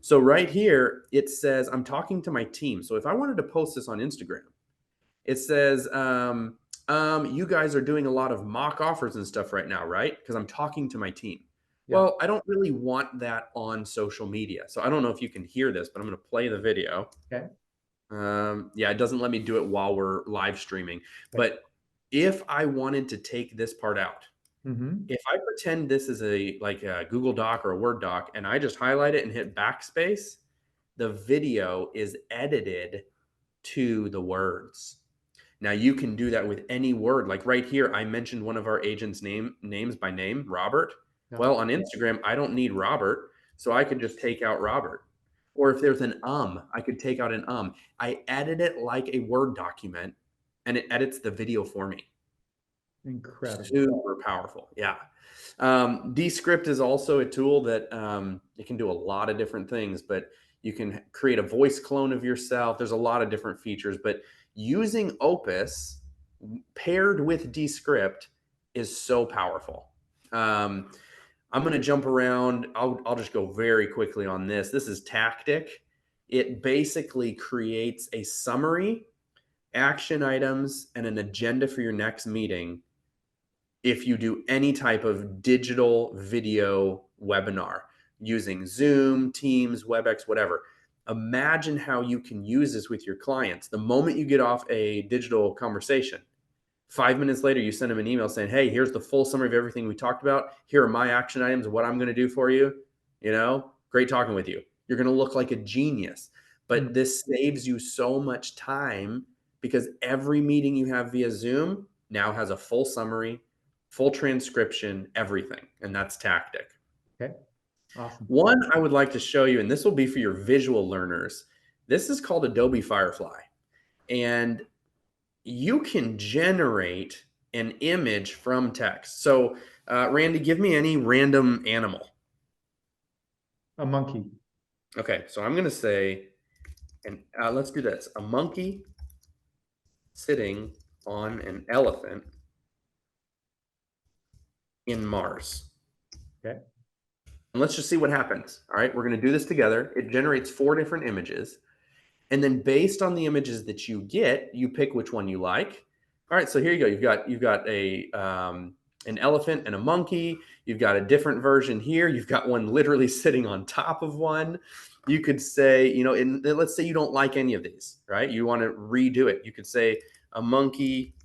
Speaker 1: So right here, it says, I'm talking to my team. So if I wanted to post this on Instagram, it says, you guys are doing a lot of mock offers and stuff right now, right? Because I'm talking to my team.
Speaker 2: Yeah.
Speaker 1: Well, I don't really want that on social media. So I don't know if you can hear this, but I'm going to play the video.
Speaker 2: Okay.
Speaker 1: Yeah, it doesn't let me do it while we're live streaming.
Speaker 2: Okay.
Speaker 1: But if I wanted to take this part out,
Speaker 2: Mm-hmm.
Speaker 1: if I pretend this is like a Google Doc or a Word doc, and I just highlight it and hit backspace, the video is edited to the words. Now you can do that with any word. Like right here, I mentioned one of our agents' names by name, Robert.
Speaker 2: Yeah.
Speaker 1: Well, on Instagram, I don't need Robert, so I could just take out Robert. Or if there's an I could take out an I edit it like a Word document, and it edits the video for me.
Speaker 2: Incredible.
Speaker 1: Super powerful. Yeah. Descript is also a tool that it can do a lot of different things, but you can create a voice clone of yourself. There's a lot of different features, but using Opus paired with Descript is so powerful. I'm going to jump around. I'll just go very quickly on this. This is Tactic. It basically creates a summary, action items, and an agenda for your next meeting if you do any type of digital video webinar using Zoom, Teams, WebEx, whatever. Imagine how you can use this with your clients. The moment you get off a digital conversation, 5 minutes later, you send them an email saying, hey, here's the full summary of everything we talked about. Here are my action items, what I'm going to do for you. Great talking with you. You're going to look like a genius. But this saves you so much time because every meeting you have via Zoom now has a full summary, full transcription, everything. And that's Tactic.
Speaker 2: Okay. Awesome.
Speaker 1: One I would like to show you, and this will be for your visual learners. This is called Adobe Firefly. And you can generate an image from text. So, Randy, give me any random animal.
Speaker 2: A monkey.
Speaker 1: Okay, so I'm going to say, and let's do this: a monkey sitting on an elephant in Mars.
Speaker 2: Okay.
Speaker 1: And let's just see what happens. All right, we're going to do this together. It generates 4 different images. And then based on the images that you get, you pick which one you like. All right, so here you go. You've got a an elephant and a monkey. You've got a different version here. You've got one literally sitting on top of one. You could say, let's say you don't like any of these, right? You want to redo it. You could say a monkey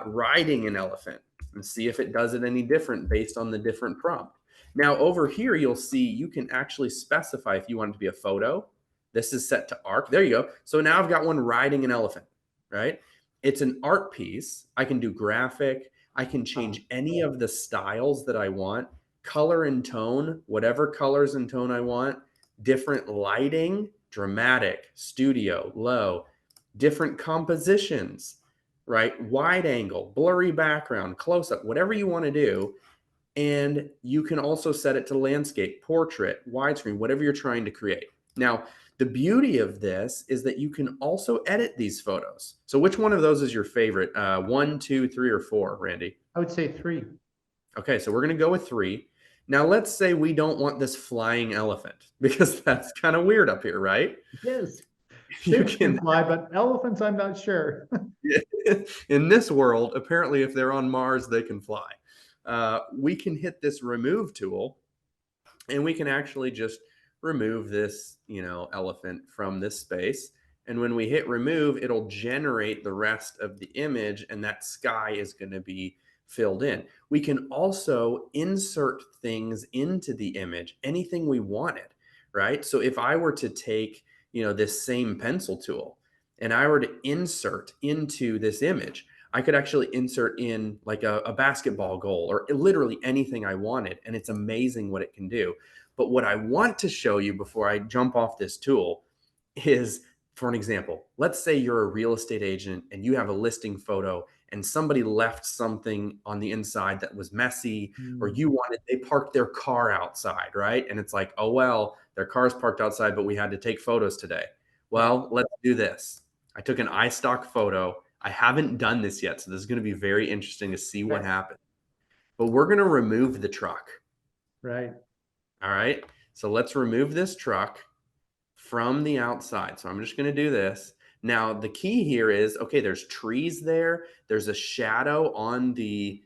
Speaker 1: riding an elephant and see if it does it any different based on the different prompt. Now over here, you'll see you can actually specify if you want it to be a photo. This is set to arc. There you go. So now I've got one riding an elephant, right? It's an art piece. I can do graphic. I can change any of the styles that I want, color and tone, whatever colors and tone I want, different lighting, dramatic, studio, low, different compositions, right? Wide angle, blurry background, close up, whatever you want to do. And you can also set it to landscape, portrait, widescreen, whatever you're trying to create. Now, the beauty of this is that you can also edit these photos. So which one of those is your favorite? 1, 2, 3, or 4, Randy?
Speaker 2: I would say 3.
Speaker 1: Okay, so we're going to go with 3. Now, let's say we don't want this flying elephant because that's kind of weird up here, right?
Speaker 2: Yes.
Speaker 1: You
Speaker 2: Ships can fly, but elephants, I'm not sure.
Speaker 1: In this world, apparently, if they're on Mars, they can fly. We can hit this remove tool, and we can actually just remove this, elephant from this space. And when we hit remove, it'll generate the rest of the image, and that sky is going to be filled in. We can also insert things into the image, anything we wanted, right? So if I were to take, this same pencil tool and I were to insert into this image, I could actually insert in like a basketball goal or literally anything I wanted. And it's amazing what it can do. But what I want to show you before I jump off this tool is, for an example, let's say you're a real estate agent and you have a listing photo and somebody left something on the inside that was messy, or they parked their car outside, right? And it's like, oh, well, their car's parked outside, but we had to take photos today. Well, let's do this. I took an iStock photo. I haven't done this yet, so this is going to be very interesting to see what happens. but we're going to remove the truck.
Speaker 2: Right.
Speaker 1: All right. So let's remove this truck from the outside. So I'm just going to do this. Now, the key here is, okay, there's trees there. There's a shadow on the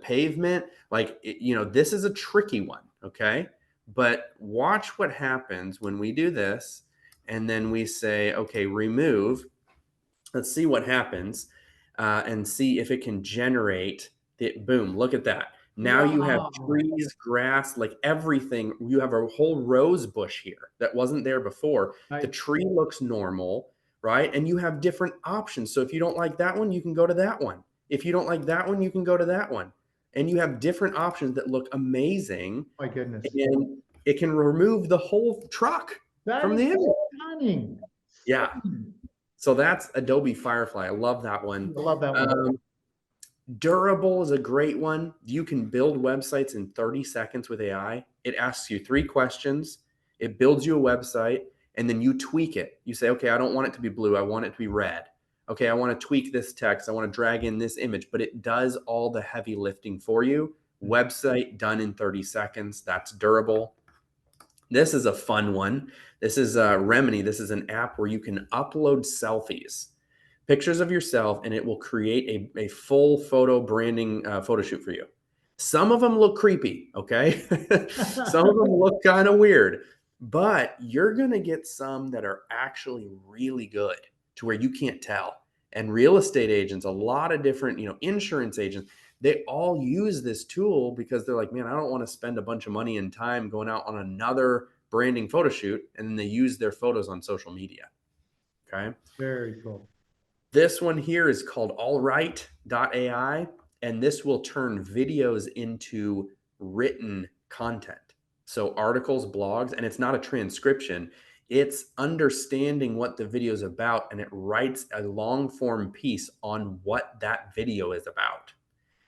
Speaker 1: pavement. Like, this is a tricky one. Okay. But watch what happens when we do this. And then we say, okay, remove. Let's see what happens and see if it can generate the boom. Look at that. Now you have
Speaker 2: Wow.
Speaker 1: trees, grass, like everything. You have a whole rose bush here that wasn't there before. The
Speaker 2: Right.
Speaker 1: tree looks normal, right? And you have different options. So if you don't like that one, you can go to that one. If you don't like that one, you can go to that one. And you have different options that look amazing.
Speaker 2: My goodness.
Speaker 1: And it can remove the whole truck
Speaker 2: That
Speaker 1: from
Speaker 2: is
Speaker 1: the image.
Speaker 2: stunning.
Speaker 1: Yeah.
Speaker 2: Stunning.
Speaker 1: So that's Adobe Firefly. I love that one.
Speaker 2: I love that one.
Speaker 1: Um, Durable is a great one. You can build websites in 30 seconds with AI. It asks you 3 questions. It builds you a website, and then you tweak it. You say, okay, I don't want it to be blue. I want it to be red. Okay, I want to tweak this text. I want to drag in this image, but it does all the heavy lifting for you. Website done in 30 seconds. That's durable. This is a fun one. This is Remini. This is an app where you can upload selfies, pictures of yourself, and it will create a full photo branding photo shoot for you. Some of them look creepy, okay? Some of them look kind of weird, but you're going to get some that are actually really good to where you can't tell. And real estate agents, a lot of different, insurance agents, they all use this tool because they're like, man, I don't want to spend a bunch of money and time going out on another branding photo shoot. And then they use their photos on social media. Okay.
Speaker 2: Very cool.
Speaker 1: This one here is called allright.ai, and this will turn videos into written content. So articles, blogs, and it's not a transcription. It's understanding what the video is about, and it writes a long form piece on what that video is about.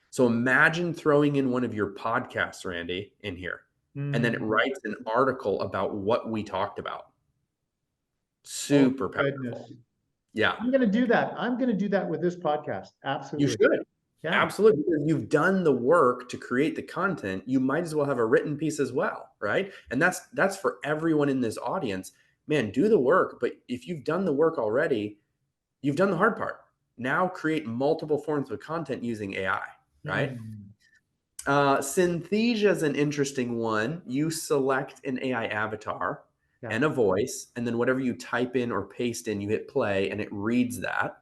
Speaker 1: So imagine throwing in one of your podcasts, Randy, in here, and then it
Speaker 2: Mm.
Speaker 1: writes an article about what we talked about.
Speaker 2: Oh,
Speaker 1: Super powerful.
Speaker 2: goodness.
Speaker 1: Yeah.
Speaker 2: I'm going to do that. I'm going to do that with this podcast.
Speaker 1: You
Speaker 2: Absolutely.
Speaker 1: should.
Speaker 2: Yeah.
Speaker 1: Absolutely. Because you've done the work to create the content, you might as well have a written piece as well, right? And that's for everyone in this audience. Man, do the work, but if you've done the work already, you've done the hard part. Now create multiple forms of content using AI, right?
Speaker 2: Mm.
Speaker 1: Synthesia is an interesting one. You select an AI avatar
Speaker 2: Yeah.
Speaker 1: and a voice, and then whatever you type in or paste in, you hit play, and it reads that.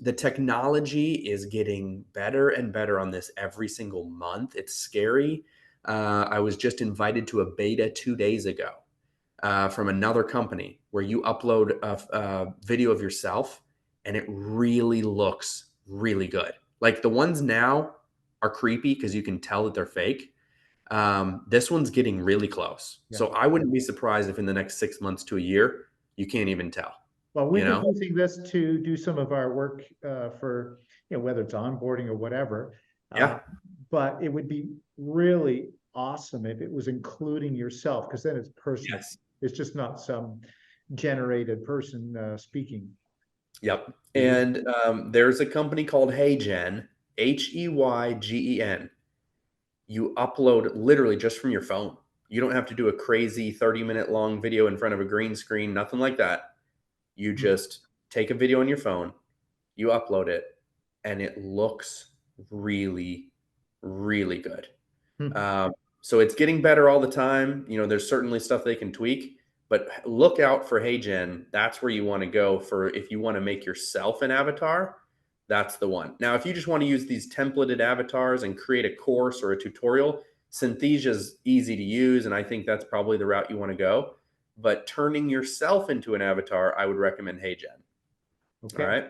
Speaker 1: The technology is getting better and better on this every single month. It's scary. I was just invited to a beta 2 days ago from another company where you upload a video of yourself and it really looks really good. Like the ones now are creepy because you can tell that they're fake. This one's getting really close.
Speaker 2: Yeah.
Speaker 1: So I wouldn't be surprised if in the next 6 months to a year, you can't even tell,
Speaker 2: Well,
Speaker 1: you
Speaker 2: we've been
Speaker 1: know?
Speaker 2: using this to do some of our work for, whether it's onboarding or whatever. Uh,
Speaker 1: Yeah.
Speaker 2: but it would be really awesome if it was including yourself, because then it's personal.
Speaker 1: Yes.
Speaker 2: It's just not some generated person speaking.
Speaker 1: Yep. And there's a company called HeyGen, HeyGen. You upload literally just from your phone. You don't have to do a crazy 30-minute long video in front of a green screen, nothing like that. You
Speaker 2: Hmm.
Speaker 1: just take a video on your phone, you upload it, and it looks really, really good.
Speaker 2: Hmm.
Speaker 1: So it's getting better all the time. There's certainly stuff they can tweak, but look out for HeyGen. That's where you want to go for if you want to make yourself an avatar. That's the one. Now, if you just want to use these templated avatars and create a course or a tutorial, Synthesia is easy to use, and I think that's probably the route you want to go. But turning yourself into an avatar, I would recommend HeyGen. All
Speaker 2: Okay.
Speaker 1: right.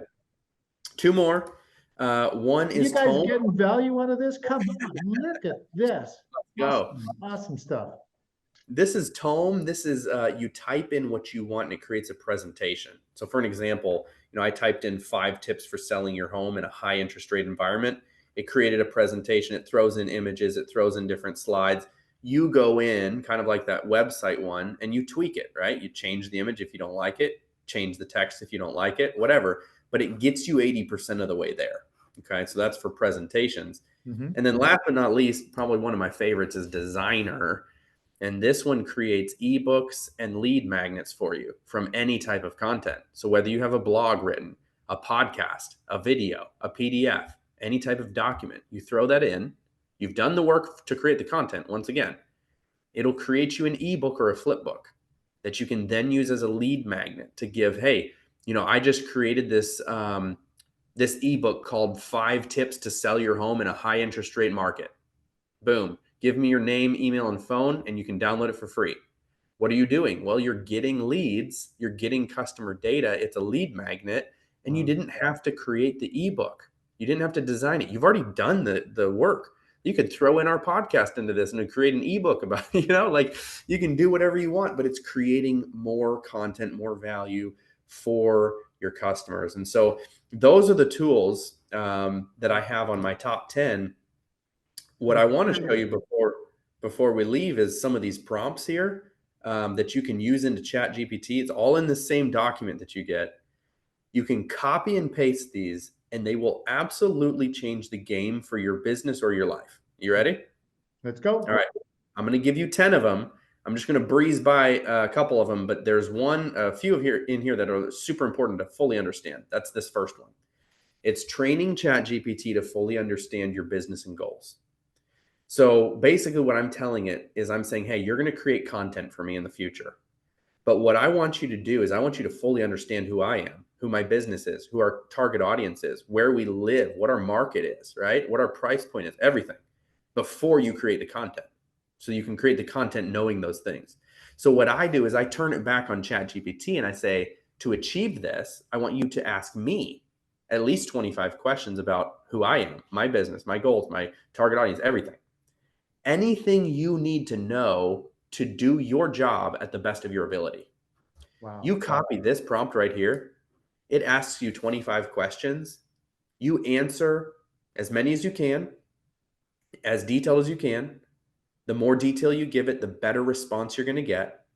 Speaker 1: Two more. One
Speaker 2: You
Speaker 1: is
Speaker 2: guys
Speaker 1: Tone.
Speaker 2: getting value out of this? Come on, look at this.
Speaker 1: Go.
Speaker 2: Awesome, awesome stuff.
Speaker 1: This is Tome. This is you type in what you want and it creates a presentation. So for an example, I typed in 5 tips for selling your home in a high interest rate environment. It created a presentation. It throws in images. It throws in different slides. You go in kind of like that website one and you tweak it, right? You change the image if you don't like it, change the text if you don't like it, whatever. But it gets you 80% of the way there. Okay. So that's for presentations.
Speaker 2: Mm-hmm.
Speaker 1: And then last but not least, probably one of my favorites is designer. And this one creates ebooks and lead magnets for you from any type of content. So whether you have a blog written, a podcast, a video, a PDF, any type of document, you throw that in, you've done the work to create the content. Once again, it'll create you an ebook or a flip book that you can then use as a lead magnet to give, hey, I just created this ebook called 5 Tips to Sell Your Home in a High Interest Rate Market. Boom. Give me your name, email, and phone, and you can download it for free. What are you doing? Well, you're getting leads, you're getting customer data. It's a lead magnet, and you didn't have to create the ebook. You didn't have to design it. You've already done the work. You could throw in our podcast into this and create an ebook about, like you can do whatever you want, but it's creating more content, more value for your customers. And so those are the tools that I have on my top 10. What I want to show you before we leave is some of these prompts here that you can use into ChatGPT. It's all in the same document that you get. You can copy and paste these, and they will absolutely change the game for your business or your life. You ready?
Speaker 2: Let's go.
Speaker 1: All right. I'm going to give you 10 of them. I'm just going to breeze by a couple of them, but there's a few in here that are super important to fully understand. That's this first one. It's training ChatGPT to fully understand your business and goals. So basically what I'm telling it is I'm saying, hey, you're going to create content for me in the future. But what I want you to do is I want you to fully understand who I am, who my business is, who our target audience is, where we live, what our market is, right? What our price point is, everything before you create the content. So you can create the content knowing those things. So what I do is I turn it back on ChatGPT and I say, to achieve this, I want you to ask me at least 25 questions about who I am, my business, my goals, my target audience, everything. Anything you need to know to do your job at the best of your ability.
Speaker 2: Wow.
Speaker 1: You copy this prompt right here. It asks you 25 questions. You answer as many as you can, as detailed as you can. The more detail you give it, the better response you're going to get.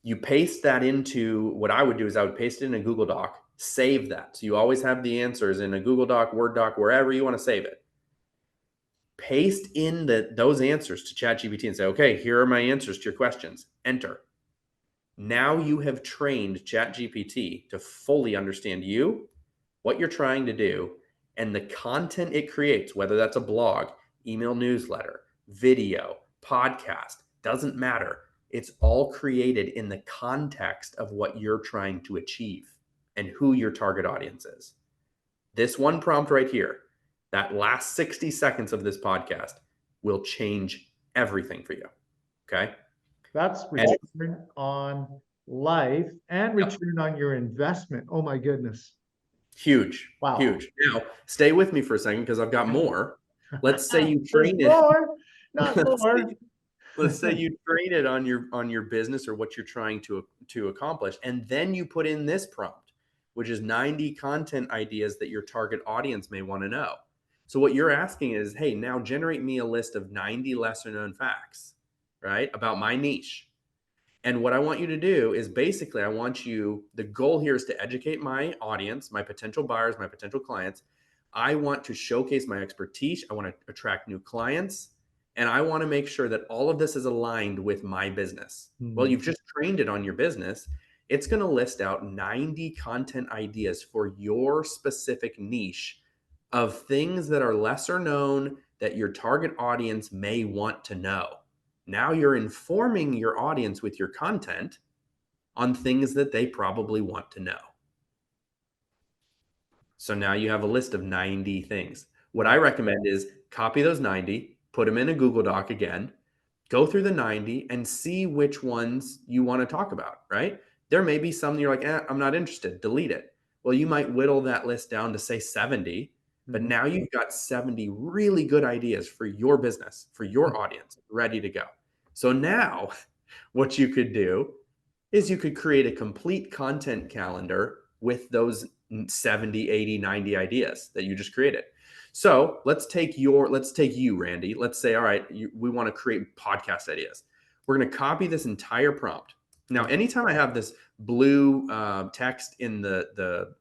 Speaker 1: You paste that into what I would do is I would paste it in a Google Doc, save that. So you always have the answers in a Google Doc, Word doc, wherever you want to save it. Paste in those answers to ChatGPT and say, okay, here are my answers to your questions. Enter. Now you have trained ChatGPT to fully understand you, what you're trying to do, and the content it creates, whether that's a blog, email newsletter, video, podcast, doesn't matter. It's all created in the context of what you're trying to achieve and who your target audience is. This one prompt right here, that last 60 seconds of this podcast will change everything for you. Okay.
Speaker 2: That's return on life and return on your investment. Oh my goodness.
Speaker 1: Huge.
Speaker 2: Wow.
Speaker 1: Huge. Now, stay with me for a second because I've got more. Let's say you
Speaker 2: There's
Speaker 1: train it.
Speaker 2: more, not
Speaker 1: let's
Speaker 2: more.
Speaker 1: say, let's say you train it on your business or what you're trying to accomplish, and then you put in this prompt, which is 90 content ideas that your target audience may want to know. So what you're asking is, hey, now generate me a list of 90 lesser known facts, right, about my niche. And what I want you to do is basically, the goal here is to educate my audience, my potential buyers, my potential clients. I want to showcase my expertise. I want to attract new clients. And I want to make sure that all of this is aligned with my business. Well, you've just trained it on your business. It's going to list out 90 content ideas for your specific niche of things that are lesser known that your target audience may want to know. Now you're informing your audience with your content on things that they probably want to know. So now you have a list of 90 things. What I recommend is copy those 90, put them in a Google Doc again, go through the 90 and see which ones you want to talk about, right? There may be some that you're like, I'm not interested, delete it. Well, you might whittle that list down to say 70, but now you've got 70 really good ideas for your business, for your audience, ready to go. So now what you could do is you could create a complete content calendar with those 70, 80, 90 ideas that you just created. So let's take you, Randy. Let's say, all right, we want to create podcast ideas. We're going to copy this entire prompt. Now, anytime I have this blue text in the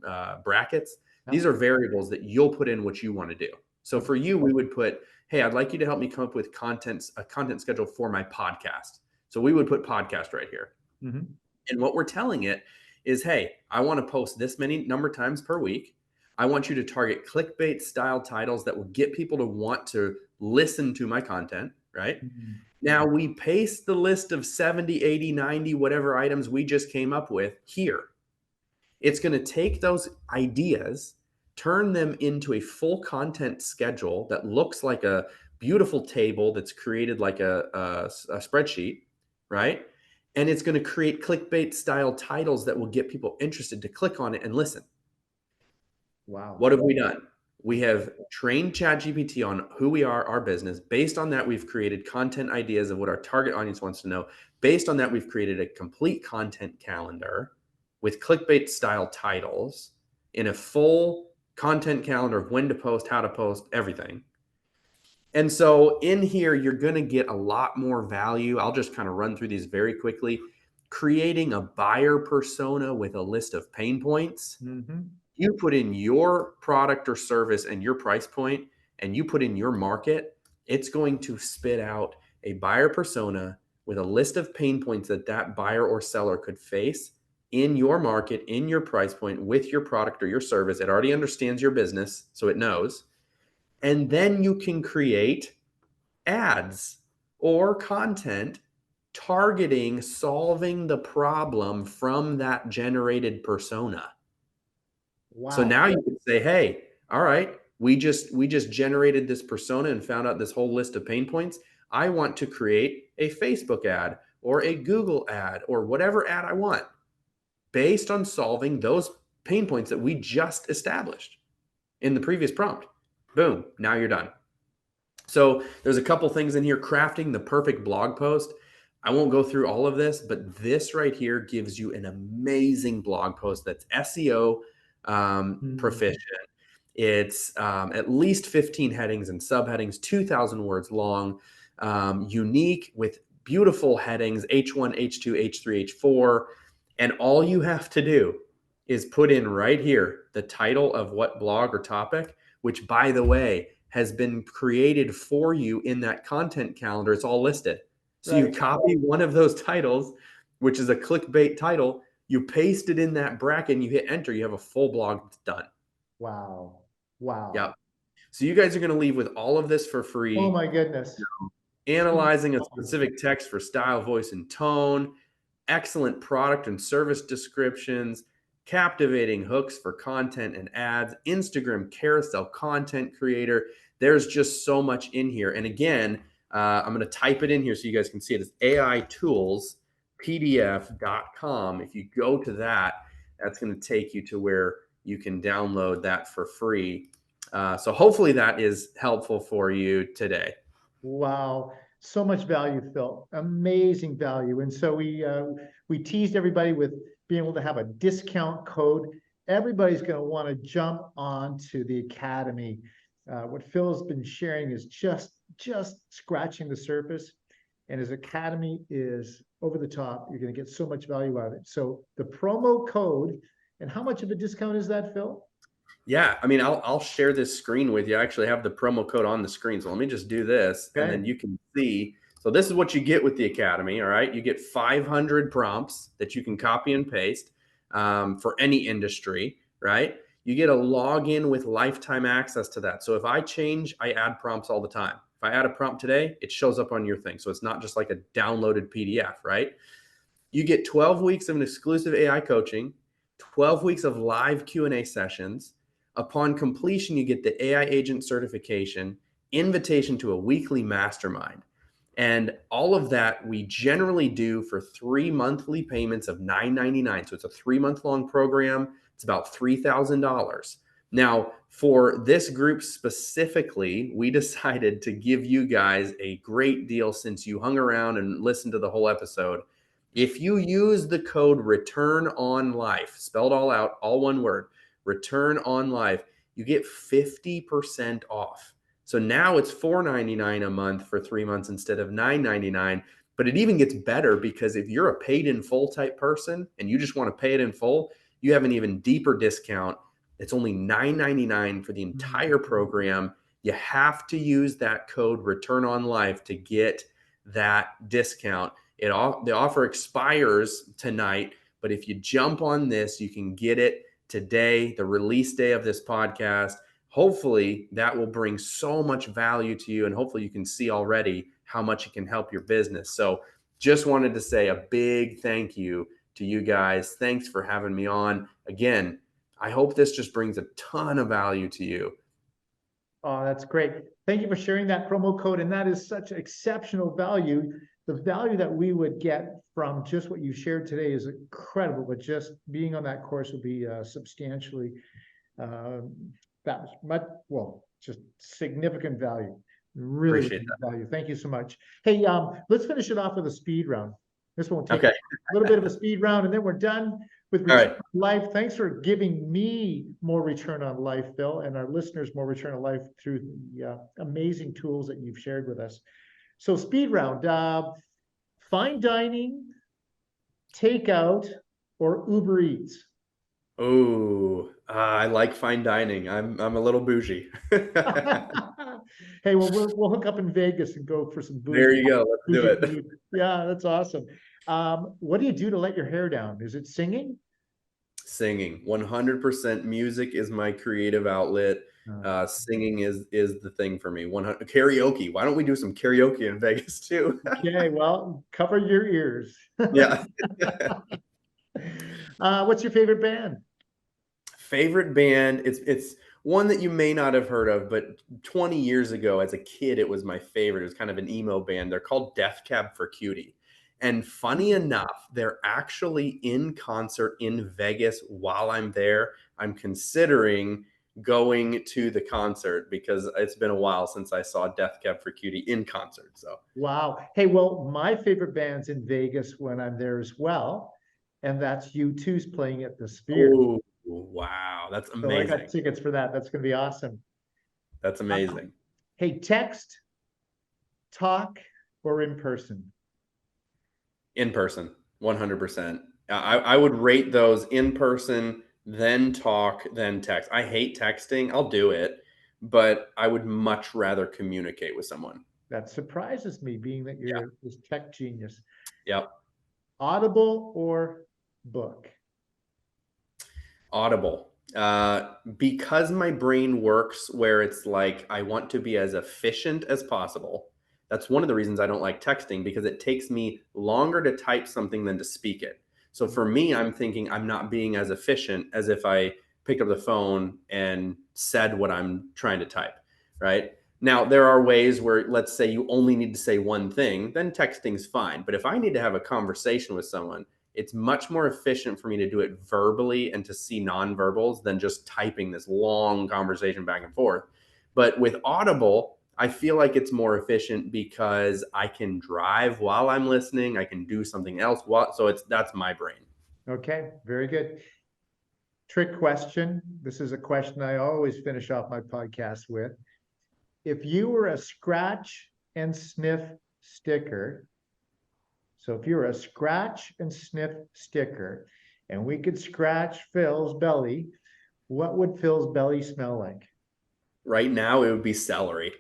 Speaker 1: brackets, These are variables that you'll put in what you want to do. So for you, we would put, hey, I'd like you to help me come up with a content schedule for my podcast. So we would put podcast right here.
Speaker 2: Mm-hmm.
Speaker 1: And what we're telling it is, hey, I want to post this many number of times per week. I want you to target clickbait style titles that will get people to want to listen to my content, right?
Speaker 2: Mm-hmm.
Speaker 1: Now we paste the list of 70, 80, 90, whatever items we just came up with here. It's going to take those ideas, turn them into a full content schedule that looks like a beautiful table that's created like a spreadsheet, right? And it's going to create clickbait style titles that will get people interested to click on it and listen.
Speaker 2: Wow.
Speaker 1: What have we done? We have trained ChatGPT on who we are, our business. Based on that, we've created content ideas of what our target audience wants to know. Based on that, we've created a complete content calendar with clickbait style titles in a full content calendar of when to post, how to post, everything. And so in here, you're going to get a lot more value. I'll just kind of run through these very quickly. Creating a buyer persona with a list of pain points.
Speaker 2: Mm-hmm.
Speaker 1: You put in your product or service and your price point, and you put in your market, it's going to spit out a buyer persona with a list of pain points that that buyer or seller could face in your market, in your price point, with your product or your service. It already understands your business, so it knows. And then you can create ads or content targeting solving the problem from that generated persona. So
Speaker 2: Wow.
Speaker 1: now you can say, hey, all right, we just generated this persona and found out this whole list of pain points. I want to create a Facebook ad or a Google ad or whatever ad I want based on solving those pain points that we just established in the previous prompt. Boom, now you're done. So there's a couple things in here. Crafting the perfect blog post. I won't go through all of this, but this right here gives you an amazing blog post that's SEO proficient. It's at least 15 headings and subheadings, 2,000 words long, unique with beautiful headings, H1, H2, H3, H4. And all you have to do is put in right here the title of what blog or topic, which, by the way, has been created for you in that content calendar. It's all listed. So you copy one of those titles, which is a clickbait title, you paste it in that bracket and you hit enter, you have a full blog that's done.
Speaker 2: Wow. Wow.
Speaker 1: Yep. So you guys are going to leave with all of this for free.
Speaker 2: Oh my goodness.
Speaker 1: Analyzing a specific text for style, voice, and tone, excellent product and service descriptions, captivating hooks for content and ads, Instagram carousel content creator. There's just so much in here. And again, I'm going to type it in here so you guys can see it. It's aitoolspdf.com. If you go to that, that's going to take you to where you can download that for free. So hopefully that is helpful for you today.
Speaker 2: Wow. So much value, Phil. Amazing value. And so we teased everybody with being able to have a discount code. Everybody's going to want to jump onto the Academy. What Phil's been sharing is just scratching the surface. And his Academy is over the top. You're going to get so much value out of it. So the promo code, and how much of a discount is that, Phil?
Speaker 1: Yeah, I mean, I'll share this screen with you. I actually have the promo code on the screen. So let me just do this, and then you can see. So this is what you get with the Academy, all right? You get 500 prompts that you can copy and paste for any industry, right? You get a login with lifetime access to that. So if I change, I add prompts all the time. If I add a prompt today, it shows up on your thing. So it's not just like a downloaded PDF, right? You get 12 weeks of an exclusive AI coaching, 12 weeks of live Q&A sessions. Upon completion, you get the AI agent certification, invitation to a weekly mastermind. And all of that we generally do for 3 monthly payments of $9.99. So it's a 3-month long program. It's about $3,000. Now, for this group specifically, we decided to give you guys a great deal since you hung around and listened to the whole episode. If you use the code return on life, spelled all out, all one word, return on life, you get 50% off. So now it's $4.99 a month for 3 months instead of $9.99. But it even gets better because if you're a paid in full type person and you just want to pay it in full, you have an even deeper discount It's only $9.99 for the entire program. You have to use that code return on life to get that discount. The offer expires tonight, but if you jump on this, you can get it today, the release day of this podcast. Hopefully that will bring so much value to you, and hopefully you can see already how much it can help your business. So just wanted to say a big thank you to you guys. Thanks for having me on. Again, I hope this just brings a ton of value to you.
Speaker 2: Oh, that's great. Thank you for sharing that promo code. And that is such exceptional value. The value that we would get from just what you shared today is incredible, but just being on that course would be substantially that much, well, just significant value. Really,
Speaker 1: Appreciate
Speaker 2: really
Speaker 1: that.
Speaker 2: value. Thank you so much. Hey, let's finish it off with a speed round. This won't take
Speaker 1: Okay.
Speaker 2: a little bit of a speed round, and then we're done with
Speaker 1: All
Speaker 2: return
Speaker 1: right.
Speaker 2: on life. Thanks for giving me more return on life, Phil, and our listeners more return on life through the amazing tools that you've shared with us. So, speed round: fine dining, takeout, or Uber Eats.
Speaker 1: Oh, I like fine dining. I'm a little bougie.
Speaker 2: Hey, well, we'll hook up in Vegas and go for some
Speaker 1: There
Speaker 2: bougie
Speaker 1: you go. Let's do
Speaker 2: bougie
Speaker 1: it.
Speaker 2: food. Yeah, that's awesome. What do you do to let your hair down? Is it singing?
Speaker 1: Singing. 100% music is my creative outlet.
Speaker 2: Uh,
Speaker 1: Singing is the thing for me. 100 karaoke. Why don't we do some karaoke in Vegas too?
Speaker 2: okay, well, cover your ears.
Speaker 1: Yeah.
Speaker 2: What's your favorite band?
Speaker 1: Favorite band, it's one that you may not have heard of, but 20 years ago as a kid, it was my favorite. It was kind of an emo band. They're called Death Cab for Cutie. And funny enough, they're actually in concert in Vegas while I'm there. I'm considering going to the concert because it's been a while since I saw Death Cab for Cutie in concert. So,
Speaker 2: Wow. Hey, well, my favorite band's in Vegas when I'm there as well, and that's U2's playing at the Sphere.
Speaker 1: oh, wow, that's
Speaker 2: So I got
Speaker 1: amazing.
Speaker 2: tickets for that. That's going to be awesome.
Speaker 1: That's amazing.
Speaker 2: Hey, text, talk, or in person?
Speaker 1: In person, 100%. I would rate those in person, then talk, then text. I hate texting. I'll do it, but I would much rather communicate with someone.
Speaker 2: That surprises me, being that
Speaker 1: Yeah.
Speaker 2: you're this tech genius.
Speaker 1: Yep.
Speaker 2: Audible or book?
Speaker 1: Audible. Because my brain works where it's like I want to be as efficient as possible. That's one of the reasons I don't like texting because it takes me longer to type something than to speak it. So for me, I'm thinking I'm not being as efficient as if I picked up the phone and said what I'm trying to type, right? Now, there are ways where, let's say, you only need to say one thing, then texting's fine. But if I need to have a conversation with someone, it's much more efficient for me to do it verbally and to see nonverbals than just typing this long conversation back and forth. But with Audible, I feel like it's more efficient because I can drive while I'm listening. I can do something else. So that's my brain.
Speaker 2: Okay, very good. Trick question. This is a question I always finish off my podcast with. If you were a scratch and sniff sticker, so if you're a scratch and sniff sticker, and we could scratch Phil's belly, what would Phil's belly smell like?
Speaker 1: Right now, it would be celery.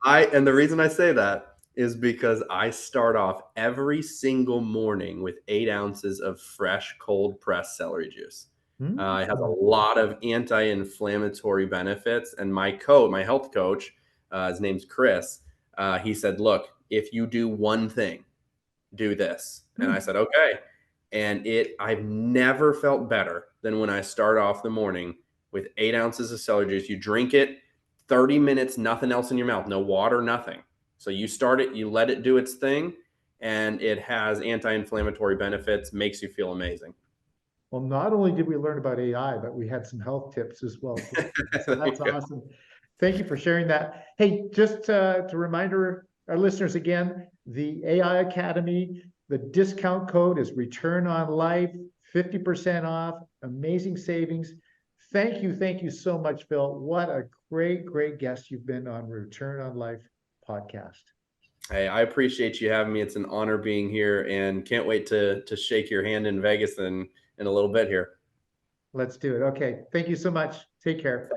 Speaker 1: And the reason I say that is because I start off every single morning with 8 ounces of fresh, cold pressed celery juice. It has a lot of anti-inflammatory benefits. And my health coach, his name's Chris. He said, "Look, if you do one thing, do this." And I said, "Okay." And I've never felt better than when I start off the morning with 8 ounces of celery juice. You drink it, 30 minutes, nothing else in your mouth, no water, nothing. So you start it, you let it do its thing, and it has anti-inflammatory benefits, makes you feel amazing.
Speaker 2: Well, not only did we learn about AI, but we had some health tips as well. So
Speaker 1: There
Speaker 2: that's
Speaker 1: you go.
Speaker 2: awesome. Thank you for sharing that. Hey, just to remind our listeners again, the AI Academy, the discount code is Return on Life, 50% off, amazing savings. Thank you so much, Phil. What a great guest you've been on Return on Life podcast.
Speaker 1: Hey, I appreciate you having me. It's an honor being here and can't wait to shake your hand in Vegas in a little bit here.
Speaker 2: Let's do it. Okay. Thank you so much. Take care.